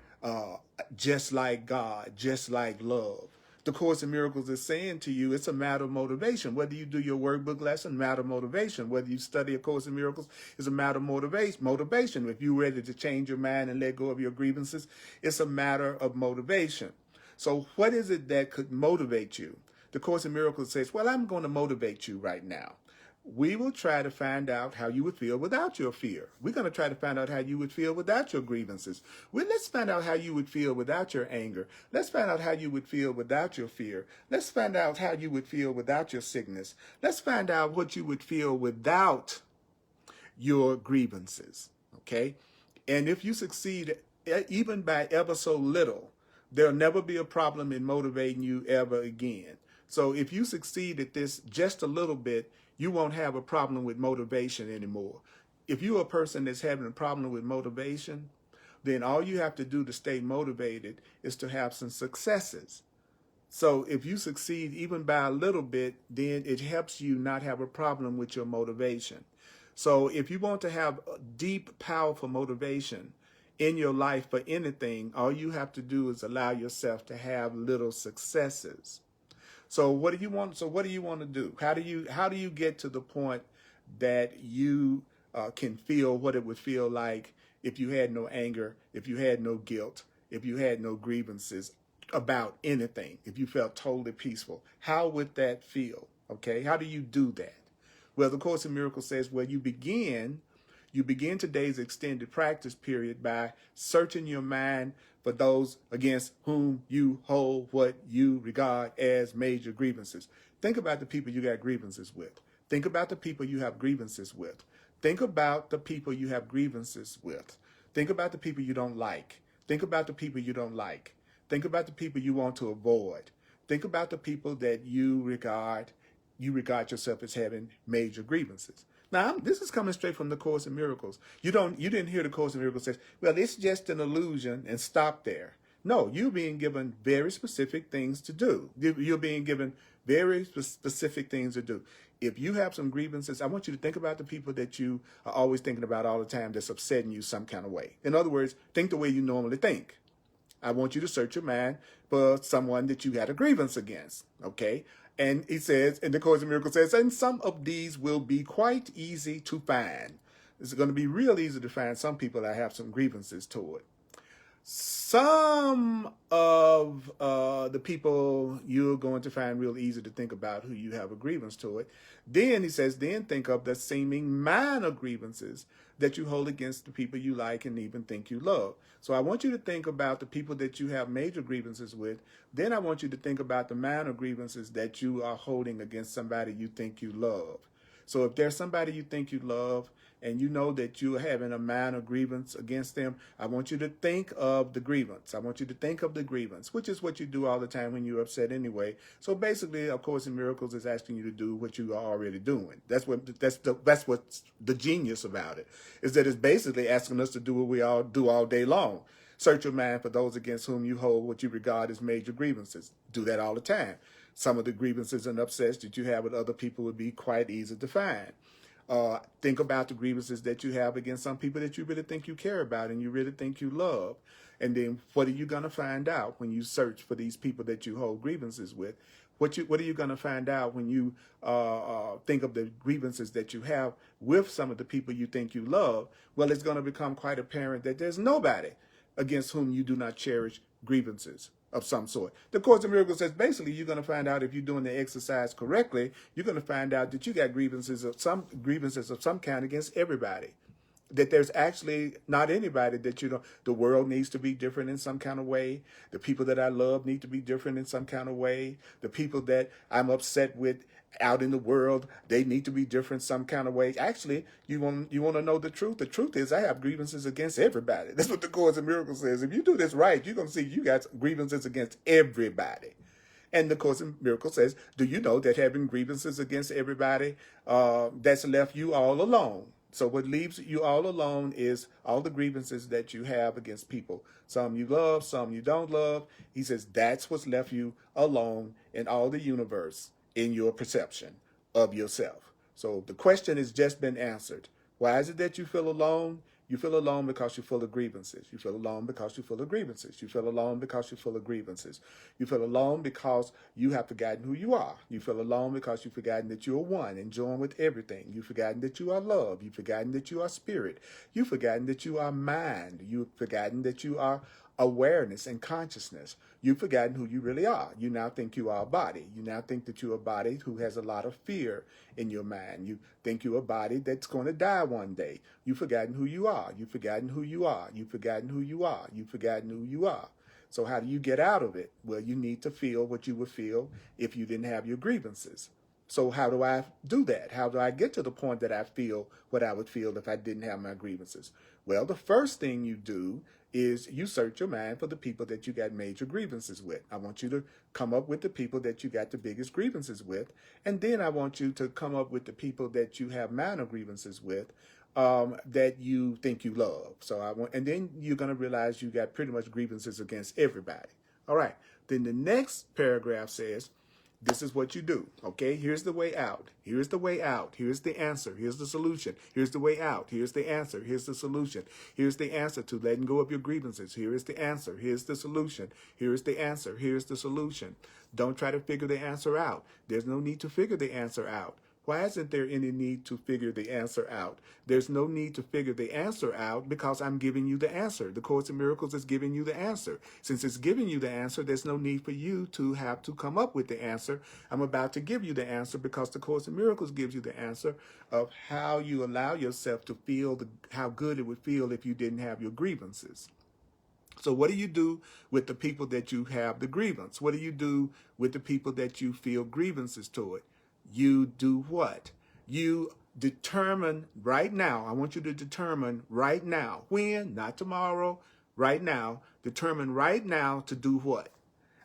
just like God, just like love? The Course in Miracles is saying to you, it's a matter of motivation. Whether you do your workbook lesson, matter of motivation. Whether you study A Course in Miracles, is a matter of motivation. If you're ready to change your mind and let go of your grievances, it's a matter of motivation. So what is it that could motivate you? The Course in Miracles says, well, I'm going to motivate you right now. We will try to find out how you would feel without your fear. We're going to try to find out how you would feel without your grievances. Let's find out how you would feel without your anger. Let's find out how you would feel without your fear. Let's find out how you would feel without your sickness. Let's find out what you would feel without your grievances, okay? And if you succeed even by ever so little, there'll never be a problem in motivating you ever again. So if you succeed at this just a little bit, you won't have a problem with motivation anymore. If you're a person that's having a problem with motivation, then all you have to do to stay motivated is to have some successes. So if you succeed even by a little bit, then it helps you not have a problem with your motivation. So if you want to have a deep, powerful motivation in your life for anything, all you have to do is allow yourself to have little successes. So what do you want? So what do you want to do? How do you get to the point that you can feel what it would feel like if you had no anger, if you had no guilt, if you had no grievances about anything, if you felt totally peaceful? How would that feel? Okay, how do you do that? Well, the Course in Miracles says, well, you begin today's extended practice period by searching your mind for those against whom you hold what you regard as major grievances. Think about the people you got grievances with. Think about the people you have grievances with. Think about the people you have grievances with. Think about the people you don't like. Think about the people you don't like. Think about the people you want to avoid. Think about the people that you regard yourself as having major grievances. Now, this is coming straight from the Course in Miracles. You didn't hear the Course in Miracles says, well, it's just an illusion, and stop there. No, you're being given very specific things to do. You're being given very specific things to do. If you have some grievances, I want you to think about the people that you are always thinking about all the time that's upsetting you some kind of way. In other words, think the way you normally think. I want you to search your mind for someone that you had a grievance against, okay? And he says, and the Course in Miracles says, and some of these will be quite easy to find. It's going to be real easy to find some people that have some grievances toward. Some of the people you're going to find real easy to think about who you have a grievance toward. Then he says, then think of the seeming minor grievances that you hold against the people you like and even think you love. So I want you to think about the people that you have major grievances with. Then I want you to think about the minor grievances that you are holding against somebody you think you love. So if there's somebody you think you love and you know that you're having a minor grievance against them, I want you to think of the grievance. I want you to think of the grievance, which is what you do all the time when you're upset anyway. So basically, of course, in Miracles is asking you to do what you are already doing. That's what's the genius about it, is that it's basically asking us to do what we all do all day long. Search your mind for those against whom you hold what you regard as major grievances. Do that all the time. Some of the grievances and upsets that you have with other people would be quite easy to find. Think about the grievances that you have against some people that you really think you care about and you really think you love. And then what are you going to find out when you search for these people that you hold grievances with? What are you going to find out when you think of the grievances that you have with some of the people you think you love? Well, it's going to become quite apparent that there's nobody against whom you do not cherish grievances of some sort. The Course in Miracles says basically you're going to find out if you're doing the exercise correctly, you're going to find out that you got grievances of some kind against everybody. That there's actually not anybody that the world needs to be different in some kind of way. The people that I love need to be different in some kind of way. The people that I'm upset with out in the world, they need to be different some kind of way. Actually, you want to know the truth? The truth is I have grievances against everybody. That's what the Course in Miracles says. If you do this right, you're going to see you got grievances against everybody. And the Course in Miracles says, do you know that having grievances against everybody, that's left you all alone? So what leaves you all alone is all the grievances that you have against people. Some you love, some you don't love. He says that's what's left you alone in all the universe in your perception of yourself. So the question has just been answered. Why is it that you feel alone? You feel alone because you're full of grievances. You feel alone because you're full of grievances. You feel alone because you're full of grievances. You feel alone because you have forgotten who you are. You feel alone because you've forgotten that you are one and joined with everything. You've forgotten that you are love. You've forgotten that you are spirit. You've forgotten that you are mind. You've forgotten that you are awareness and consciousness. You've forgotten who you really are. You now think you are a body. You now think that you're a body who has a lot of fear in your mind. You think you're a body that's going to die one day. You've forgotten who you are. You've forgotten who you are. You've forgotten who you are. You've forgotten who you are. So how do you get out of it? Well, you need to feel what you would feel if you didn't have your grievances. So how do I do that? How do I get to the point that I feel what I would feel if I didn't have my grievances? Well, the first thing you do is you search your mind for the people that you got major grievances with. I want you to come up with the people that you got the biggest grievances with. And then I want you to come up with the people that you have minor grievances with that you think you love. And then you're going to realize you got pretty much grievances against everybody. All right. Then the next paragraph says, this is what you do, okay? Here's the way out. Here's the way out. Here's the answer. Here's the solution. Here's the way out. Here's the answer. Here's the solution. Here's the answer to letting go of your grievances. Here is the answer. Here's the solution. Here's the answer. Here's the solution. Don't try to figure the answer out. There's no need to figure the answer out. Why isn't there any need to figure the answer out? There's no need to figure the answer out because I'm giving you the answer. The Course in Miracles is giving you the answer. Since it's giving you the answer, there's no need for you to have to come up with the answer. I'm about to give you the answer because the Course in Miracles gives you the answer of how you allow yourself to feel how good it would feel if you didn't have your grievances. So what do you do with the people that you have the grievance? What do you do with the people that you feel grievances toward? You do what? You determine right now. I want you to determine right now. When? Not tomorrow. Right now. Determine right now to do what?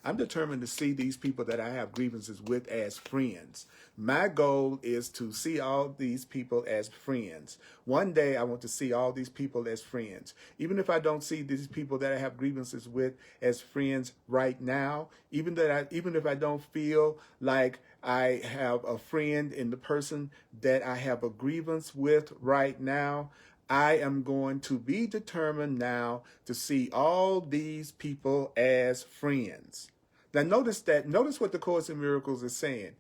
I'm determined to see these people that I have grievances with as friends. My goal is to see all these people as friends. One day I want to see all these people as friends. Even if I don't see these people that I have grievances with as friends right now, even if I don't feel like I have a friend in the person that I have a grievance with right now, I am going to be determined now to see all these people as friends. Now notice what the Course in Miracles is saying.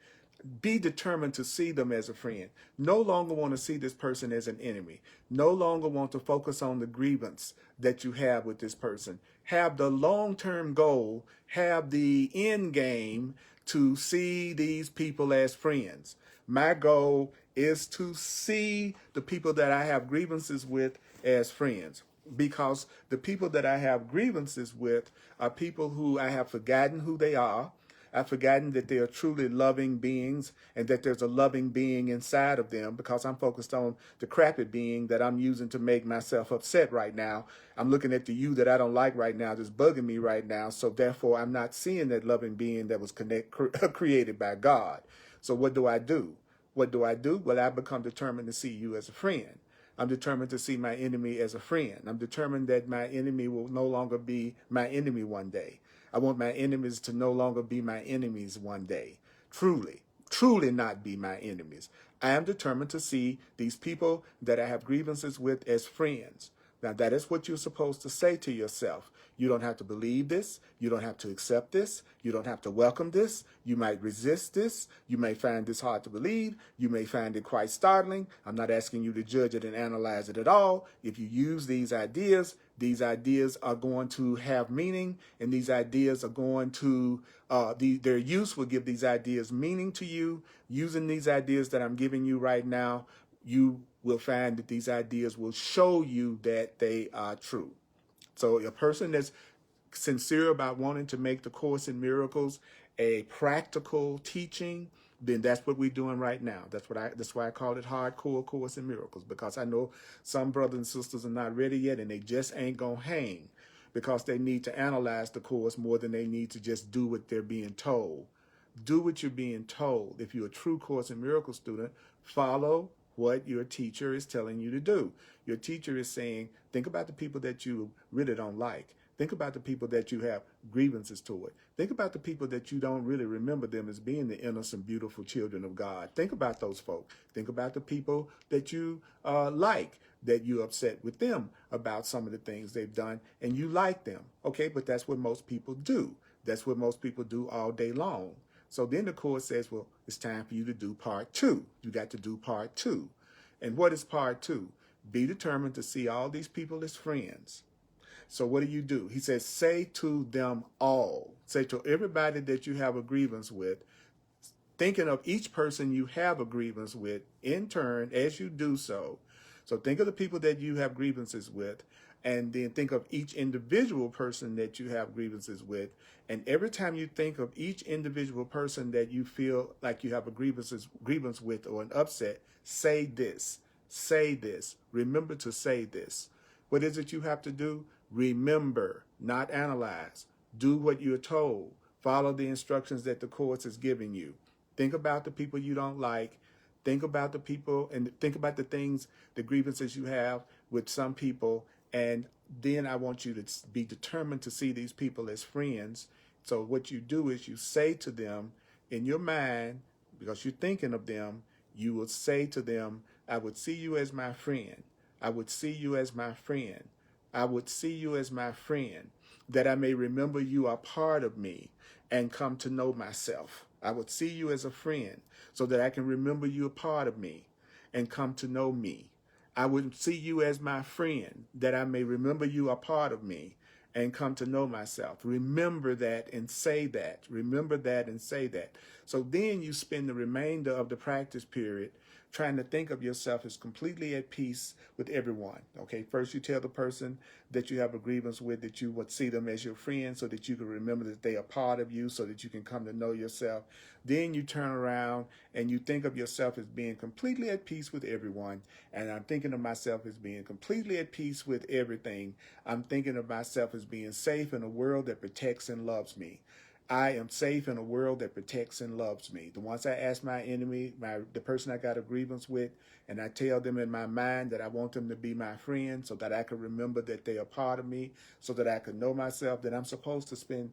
Be determined to see them as a friend. No longer want to see this person as an enemy. No longer want to focus on the grievance that you have with this person. Have the long-term goal, have the end game to see these people as friends. My goal is to see the people that I have grievances with as friends, because the people that I have grievances with are people who I have forgotten who they are. I've forgotten that they are truly loving beings and that there's a loving being inside of them, because I'm focused on the crappy being that I'm using to make myself upset right now. I'm looking at the you that I don't like right now that's bugging me right now. So therefore, I'm not seeing that loving being that was created by God. So what do I do? What do I do? Well, I become determined to see you as a friend. I'm determined to see my enemy as a friend. I'm determined that my enemy will no longer be my enemy one day. I want my enemies to no longer be my enemies one day. Truly not be my enemies. I am determined to see these people that I have grievances with as friends. Now, that is what you're supposed to say to yourself. You don't have to believe this. You don't have to accept this. You don't have to welcome this. You might resist this. You may find this hard to believe. You may find it quite startling. I'm not asking you to judge it and analyze it at all. If you use these ideas are going to have meaning, and these ideas are going to, their use will give these ideas meaning to you. Using these ideas that I'm giving you right now, you will find that these ideas will show you that they are true. So a person that's sincere about wanting to make the Course in Miracles a practical teaching, then that's what we're doing right now. That's why I call it Hardcore Course in Miracles, because I know some brothers and sisters are not ready yet, and they just ain't gonna hang, because they need to analyze the Course more than they need to just do what they're being told. Do what you're being told. If you're a true Course in Miracles student, follow what your teacher is telling you to do. Your teacher is saying, think about the people that you really don't like. Think about the people that you have grievances toward. Think about the people that you don't really remember them as being the innocent, beautiful children of God. Think about those folk. Think about the people that you like, that you're upset with them about some of the things they've done, and you like them. Okay, but that's what most people do. That's what most people do all day long. So then the Course says, well, it's time for you to do part 2. You got to do part 2. And what is part 2? Be determined to see all these people as friends. So what do? He says, say to them all. Say to everybody that you have a grievance with, thinking of each person you have a grievance with in turn as you do so. So think of the people that you have grievances with, and then think of each individual person that you have grievances with. And every time you think of each individual person that you feel like you have a grievance with or an upset, say this. Say this. Remember to say this. What is it you have to do? Remember, not analyze. Do what you're told. Follow the instructions that the Course is giving you. Think about the people you don't like. Think about the people and think about the things, the grievances you have with some people. And then I want you to be determined to see these people as friends. So what you do is you say to them in your mind, because you're thinking of them, you will say to them, I would see you as my friend. I would see you as my friend. I would see you as my friend, that I may remember you are part of me and come to know myself. I would see you as a friend so that I can remember you a part of me and come to know me. I would see you as my friend, that I may remember you a part of me and come to know myself. Remember that and say that. Remember that and say that. So then you spend the remainder of the practice period trying to think of yourself as completely at peace with everyone. Okay, first you tell the person that you have a grievance with that you would see them as your friend so that you can remember that they are part of you, so that you can come to know yourself. Then you turn around and you think of yourself as being completely at peace with everyone. And I'm thinking of myself as being completely at peace with everything. I'm thinking of myself as being safe in a world that protects and loves me. I am safe in a world that protects and loves me. The once I ask my enemy, the person I got a grievance with, and I tell them in my mind that I want them to be my friend so that I can remember that they are part of me, so that I can know myself, that I'm supposed to spend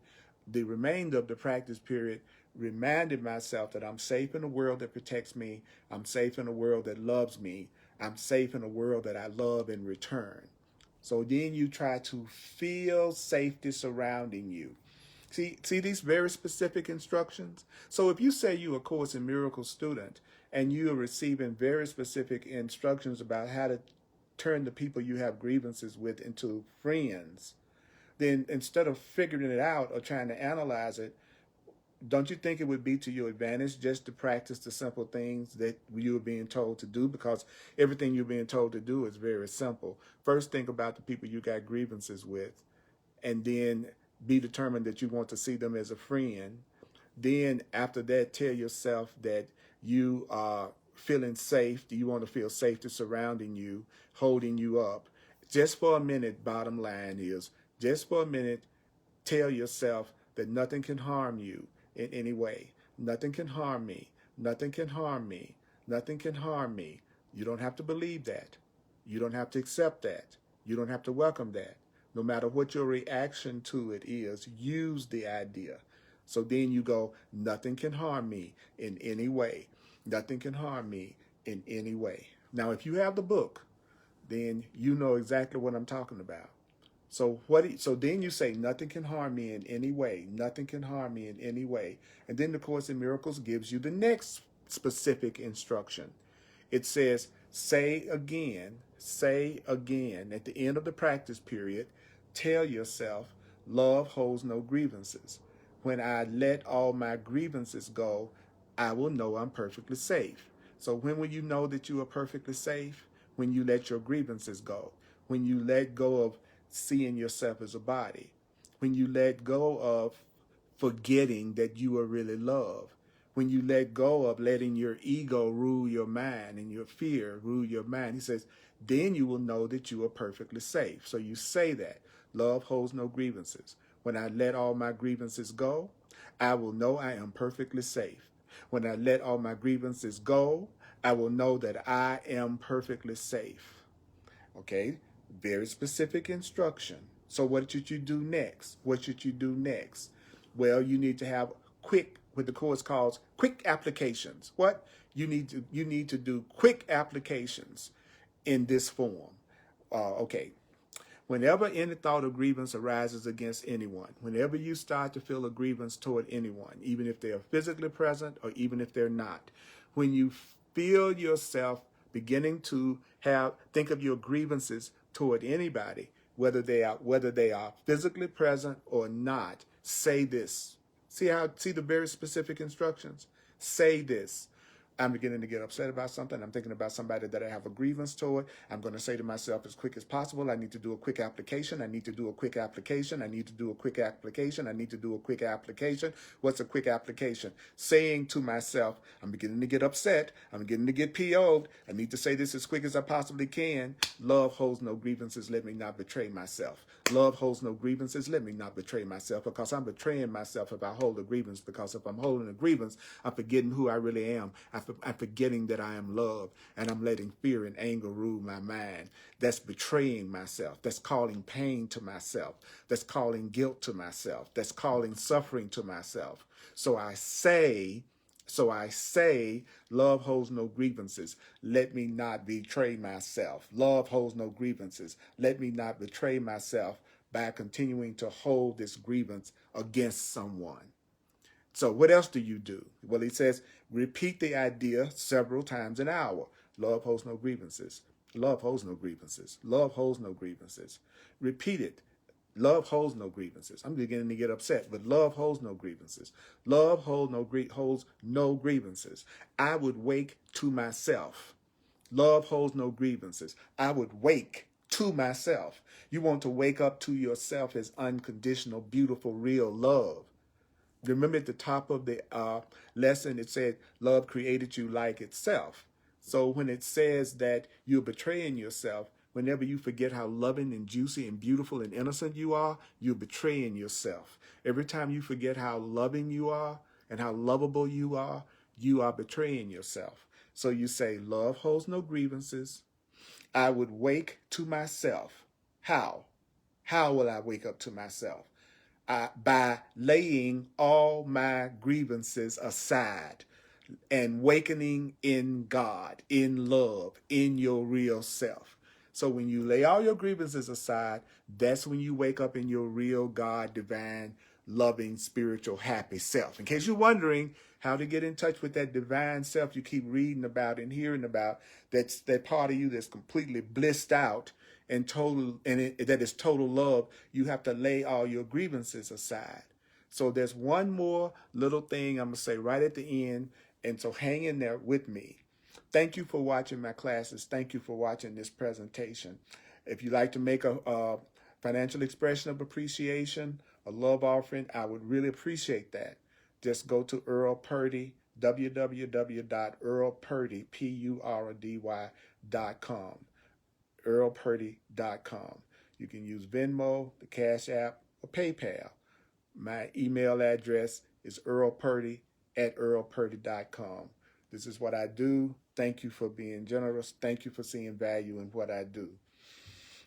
the remainder of the practice period reminding myself that I'm safe in a world that protects me, I'm safe in a world that loves me, I'm safe in a world that I love in return. So then you try to feel safety surrounding you. See these very specific instructions? So if you say you're a Course in Miracles student and you are receiving very specific instructions about how to turn the people you have grievances with into friends, then instead of figuring it out or trying to analyze it, don't you think it would be to your advantage just to practice the simple things that you are being told to do? Because everything you're being told to do is very simple. First, think about the people you got grievances with, and then be determined that you want to see them as a friend. Then after that, tell yourself that you are feeling safe. You want to feel safety surrounding you, holding you up. Just for a minute, bottom line is, just for a minute, tell yourself that nothing can harm you in any way. Nothing can harm me. Nothing can harm me. Nothing can harm me. You don't have to believe that. You don't have to accept that. You don't have to welcome that. No matter what your reaction to it is, use the idea. So then you go, nothing can harm me in any way. Nothing can harm me in any way. Now, if you have the book, then you know exactly what I'm talking about. So then you say, nothing can harm me in any way. Nothing can harm me in any way. And then the Course in Miracles gives you the next specific instruction. It says, say again at the end of the practice period, tell yourself, love holds no grievances. When I let all my grievances go, I will know I'm perfectly safe. So when will you know that you are perfectly safe? When you let your grievances go. When you let go of seeing yourself as a body. When you let go of forgetting that you are really loved. When you let go of letting your ego rule your mind and your fear rule your mind. He says, then you will know that you are perfectly safe. So you say that. Love holds no grievances. When I let all my grievances go, I will know I am perfectly safe. When I let all my grievances go, I will know that I am perfectly safe. Okay? Very specific instruction. So what should you do next? What should you do next? Well, you need to have what the Course calls quick applications. What? You need to do quick applications in this form. Okay. Whenever any thought of grievance arises against anyone, whenever you start to feel a grievance toward anyone, even if they are physically present or even if they're not, when you feel yourself beginning to think of your grievances toward anybody, whether they are physically present or not, say this. See the very specific instructions? Say this. I'm beginning to get upset about something. I'm thinking about somebody that I have a grievance toward. I'm going to say to myself as quick as possible, I need to do a quick application. I need to do a quick application. I need to do a quick application. I need to do a quick application. What's a quick application? Saying to myself, I'm beginning to get upset. I'm beginning to get PO'd. I need to say this as quick as I possibly can. Love holds no grievances. Let me not betray myself. Love holds no grievances. Let me not betray myself, because I'm betraying myself if I hold a grievance, because if I'm holding a grievance, I'm forgetting who I really am. I'm forgetting that I am loved, and I'm letting fear and anger rule my mind. That's betraying myself. That's calling pain to myself. That's calling guilt to myself. That's calling suffering to myself. So I say, love holds no grievances. Let me not betray myself. Love holds no grievances. Let me not betray myself by continuing to hold this grievance against someone. So what else do you do? Well, he says, repeat the idea several times an hour. Love holds no grievances. Love holds no grievances. Love holds no grievances. Repeat it. Love holds no grievances. I'm beginning to get upset, but love holds no grievances. Love holds no grievances. I would wake to myself. Love holds no grievances. I would wake to myself. You want to wake up to yourself as unconditional, beautiful, real love. Remember at the top of the lesson, it said, love created you like itself. So when it says that you're betraying yourself, whenever you forget how loving and juicy and beautiful and innocent you are, you're betraying yourself. Every time you forget how loving you are and how lovable you are betraying yourself. So you say, love holds no grievances. I would wake to myself. How? How will I wake up to myself? By laying all my grievances aside and wakening in God, in love, in your real self. So when you lay all your grievances aside, that's when you wake up in your real God, divine, loving, spiritual, happy self. In case you're wondering how to get in touch with that divine self you keep reading about and hearing about, that's that part of you that's completely blissed out and total, and that is total love, you have to lay all your grievances aside. So there's one more little thing I'm going to say right at the end, and so hang in there with me. Thank you for watching my classes. Thank you for watching this presentation. If you'd like to make a financial expression of appreciation, a love offering, I would really appreciate that. Just go to Earl Purdy, www.earlpurdy.com, earlpurdy.com. You can use Venmo, the Cash App, or PayPal. My email address is earlpurdy@earlpurdy.com. This is what I do. Thank you for being generous. Thank you for seeing value in what I do.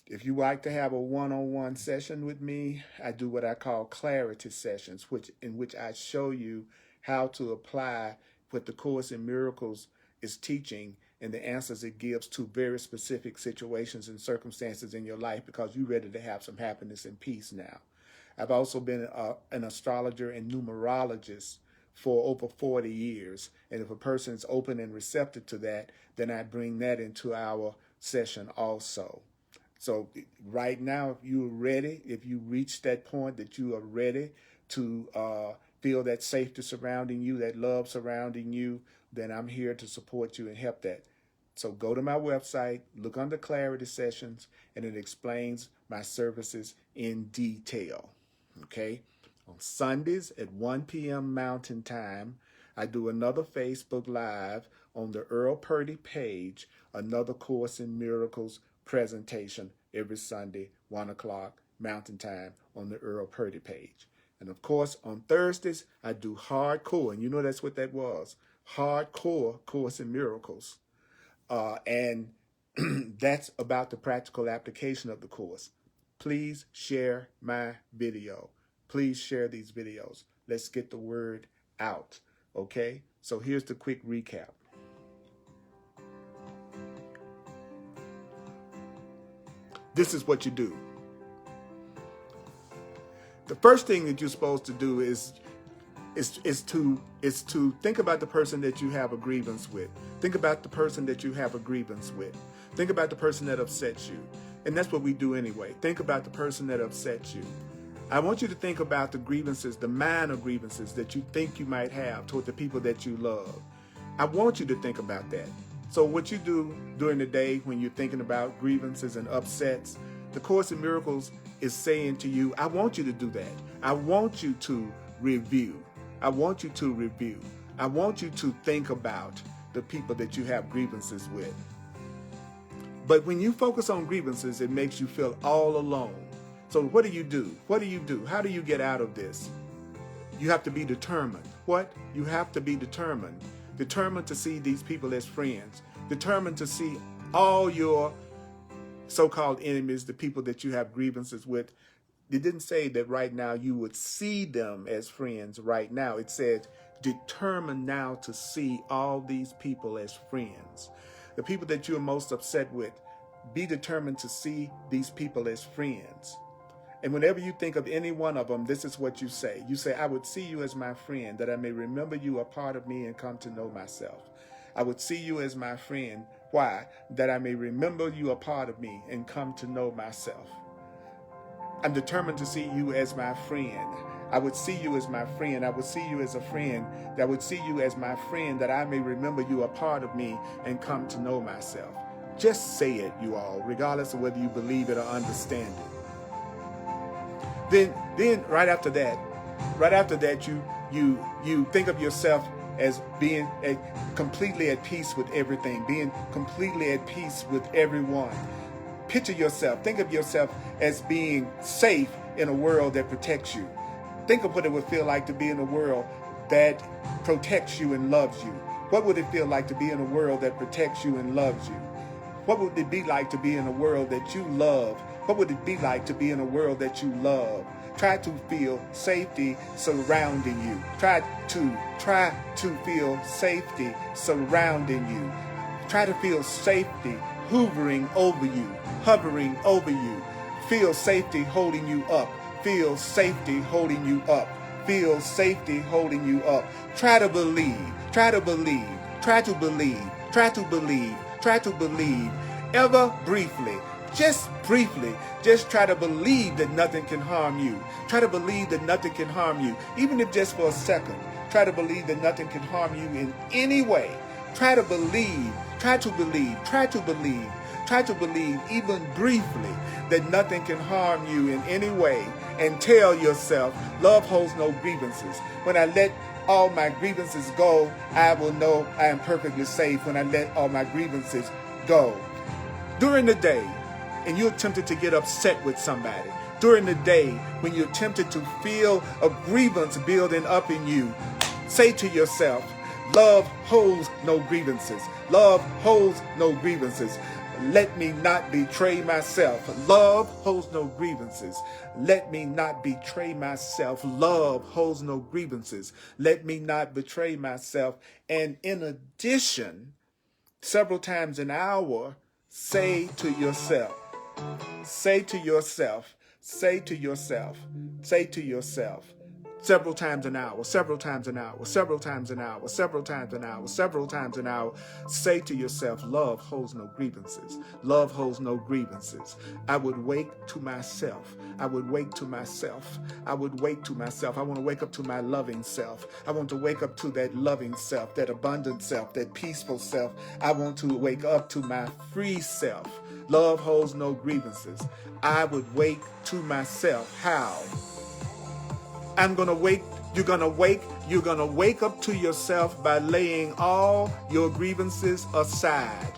If you like to have a one-on-one session with me, I do what I call clarity sessions, in which I show you how to apply what the Course in Miracles is teaching and the answers it gives to very specific situations and circumstances in your life, because you're ready to have some happiness and peace now. I've also been an astrologer and numerologist for over 40 years. And if a person is open and receptive to that, then I bring that into our session also. So right now, if you're ready, if you reach that point that you are ready to feel that safety surrounding you, that love surrounding you, then I'm here to support you and help that. So go to my website, look under Clarity Sessions, and it explains my services in detail. Okay? On Sundays at 1 p.m. Mountain Time, I do another Facebook Live on the Earl Purdy page, another Course in Miracles presentation every Sunday, 1 o'clock Mountain Time on the Earl Purdy page. And of course, on Thursdays, I do hardcore, and you know that's what that was, hardcore Course in Miracles. And that's about the practical application of the Course. Please share my video. Please share these videos. Let's get the word out, okay? So here's the quick recap. This is what you do. The first thing that you're supposed to do is to think about the person that you have a grievance with. Think about the person that you have a grievance with. Think about the person that upsets you. And that's what we do anyway. Think about the person that upsets you. I want you to think about the grievances, the minor grievances that you think you might have toward the people that you love. I want you to think about that. So what you do during the day when you're thinking about grievances and upsets, the Course in Miracles is saying to you, I want you to do that. I want you to review. I want you to review. I want you to think about the people that you have grievances with. But when you focus on grievances, it makes you feel all alone. So what do you do? What do you do? How do you get out of this? You have to be determined. What? You have to be determined. Determined to see these people as friends. Determined to see all your so-called enemies, the people that you have grievances with. It didn't say that right now you would see them as friends right now. It said, determined now to see all these people as friends. The people that you're most upset with, be determined to see these people as friends. And whenever you think of any one of them, this is what you say. You say, I would see you as my friend, that I may remember you a part of me and come to know myself. I would see you as my friend. Why? That I may remember you a part of me and come to know myself. I'm determined to see you as my friend. I would see you as my friend. I would see you as a friend. That I would see you as my friend, that I may remember you a part of me and come to know myself. Just say it, you all, regardless of whether you believe it or understand it. Then right after that, you think of yourself as being completely at peace with everything, being completely at peace with everyone. Picture yourself. Think of yourself as being safe in a world that protects you. Think of what it would feel like to be in a world that protects you and loves you. What would it feel like to be in a world that protects you and loves you? What would it be like to be in a world that you love? What would it be like to be in a world that you love? Try to feel safety surrounding you. Try to feel safety surrounding you. Try to feel safety hovering over you. Feel safety holding you up. Feel safety holding you up. Feel safety holding you up. Try to believe. Try to believe. Try to believe. Try to believe. Try to believe. Ever briefly. Just briefly. Just try to believe that nothing can harm you. Try to believe that nothing can harm you. Even if just for a second. Try to believe that nothing can harm you in any way. Try to believe. Try to believe. Try to believe. Try to believe even briefly that nothing can harm you in any way, and tell yourself, love holds no grievances. When I let all my grievances go, I will know I am perfectly safe when I let all my grievances go. During the day, and you're tempted to get upset with somebody, during the day when you're tempted to feel a grievance building up in you, say to yourself, love holds no grievances. Love holds no grievances. Let me not betray myself. Love holds no grievances. Let me not betray myself. Love holds no grievances. Let me not betray myself. And in addition, several times an hour, say to yourself, say to yourself, say to yourself, say to yourself, several times an hour, several times an hour, several times an hour, several times an hour, several times an hour. Say to yourself, love holds no grievances. Love holds no grievances. I would wake to myself. I would wake to myself. I would wake to myself. I want to wake up to my loving self. I want to wake up to that loving self, that abundant self, that peaceful self. I want to wake up to my free self. Love holds no grievances. I would wake to myself. How? I'm going to wake, you're going to wake up to yourself by laying all your grievances aside.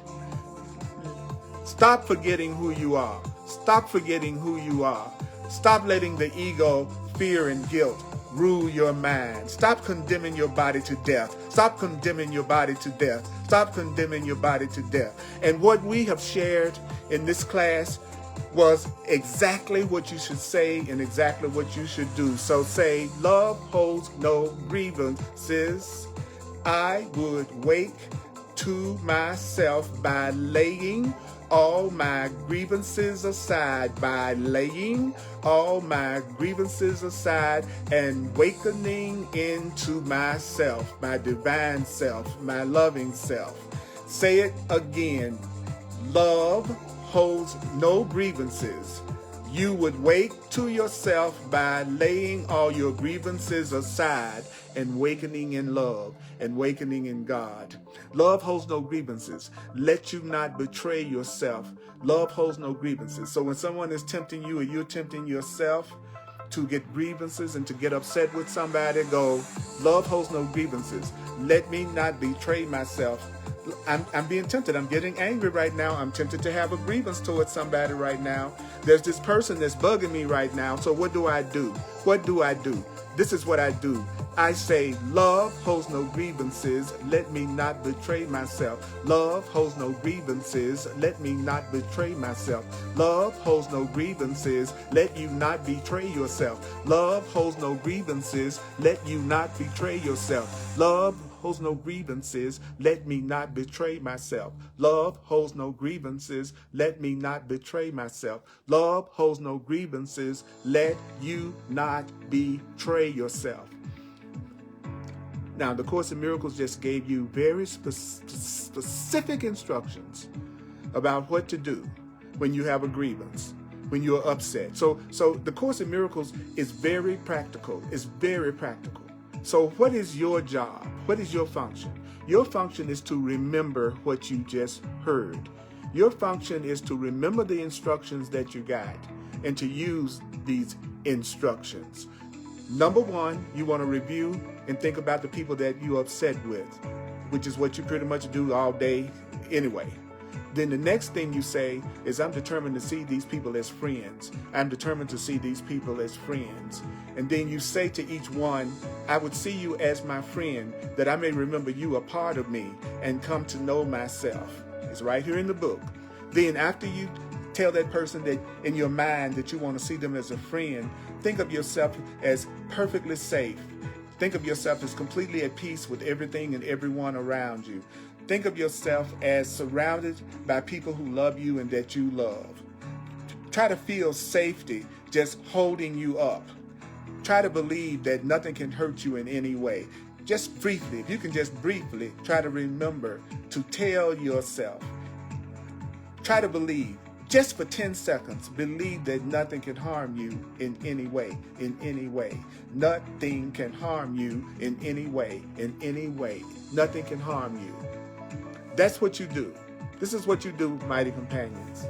Stop forgetting who you are. Stop forgetting who you are. Stop letting the ego, fear, and guilt rule your mind. Stop condemning your body to death. Stop condemning your body to death. Stop condemning your body to death. And what we have shared in this class was exactly what you should say and exactly what you should do. So say, love holds no grievances. I would wake to myself by laying all my grievances aside, by laying all my grievances aside and awakening into myself, my divine self, my loving self. Say it again. Love holds no grievances. You would wake to yourself by laying all your grievances aside and awakening in love and awakening in God. Love holds no grievances. Let you not betray yourself. Love holds no grievances. So when someone is tempting you or you're tempting yourself to get grievances and to get upset with somebody, go, love holds no grievances. Let me not betray myself. I'm being tempted. I'm getting angry right now. I'm tempted to have a grievance towards somebody right now. There's this person that's bugging me right now. So what do I do? What do I do? This is what I do. I say, love holds no grievances. Let me not betray myself. Love holds no grievances. Let me not betray myself. Love holds no grievances. Let you not betray yourself. Love holds no grievances. Let you not betray yourself. Love holds no grievances. Let me not betray myself. Love holds no grievances. Let me not betray myself. Love holds no grievances. Let you not betray yourself. Now, the Course in Miracles just gave you very specific instructions about what to do when you have a grievance, when you're upset. So the Course in Miracles is very practical. It's very practical. So what is your job? What is your function? Your function is to remember what you just heard. Your function is to remember the instructions that you got and to use these instructions. Number one, you want to review and think about the people that you're upset with, which is what you pretty much do all day anyway. Then the next thing you say is, I'm determined to see these people as friends. I'm determined to see these people as friends. And then you say to each one, I would see you as my friend, that I may remember you a part of me and come to know myself. It's right here in the book. Then after you tell that person that in your mind that you want to see them as a friend, think of yourself as perfectly safe. Think of yourself as completely at peace with everything and everyone around you. Think of yourself as surrounded by people who love you and that you love. Try to feel safety just holding you up. Try to believe that nothing can hurt you in any way. Just briefly, if you can just briefly try to remember to tell yourself. Try to believe, just for 10 seconds, believe that nothing can harm you in any way, in any way. Nothing can harm you in any way, in any way. Nothing can harm you. That's what you do. This is what you do, mighty companions.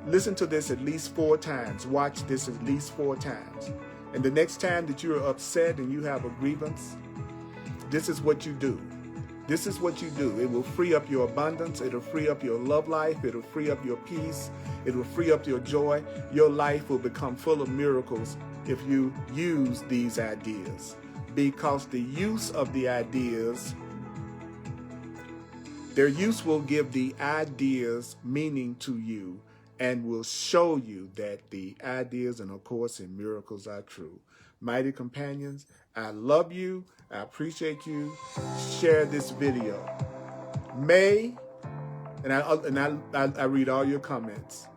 Listen to this at least 4 times. Watch this at least 4 times. And the next time that you're upset and you have a grievance, this is what you do. This is what you do. It will free up your abundance. It'll free up your love life. It'll free up your peace. It will free up your joy. Your life will become full of miracles if you use these ideas. Because the use of the ideas, their use will give the ideas meaning to you and will show you that the ideas and, of course, and miracles are true. Mighty companions, I love you. I appreciate you. Share this video. May, and I read all your comments.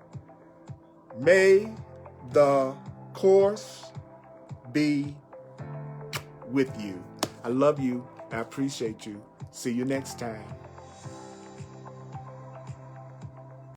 May the course be with you. I love you. I appreciate you. See you next time.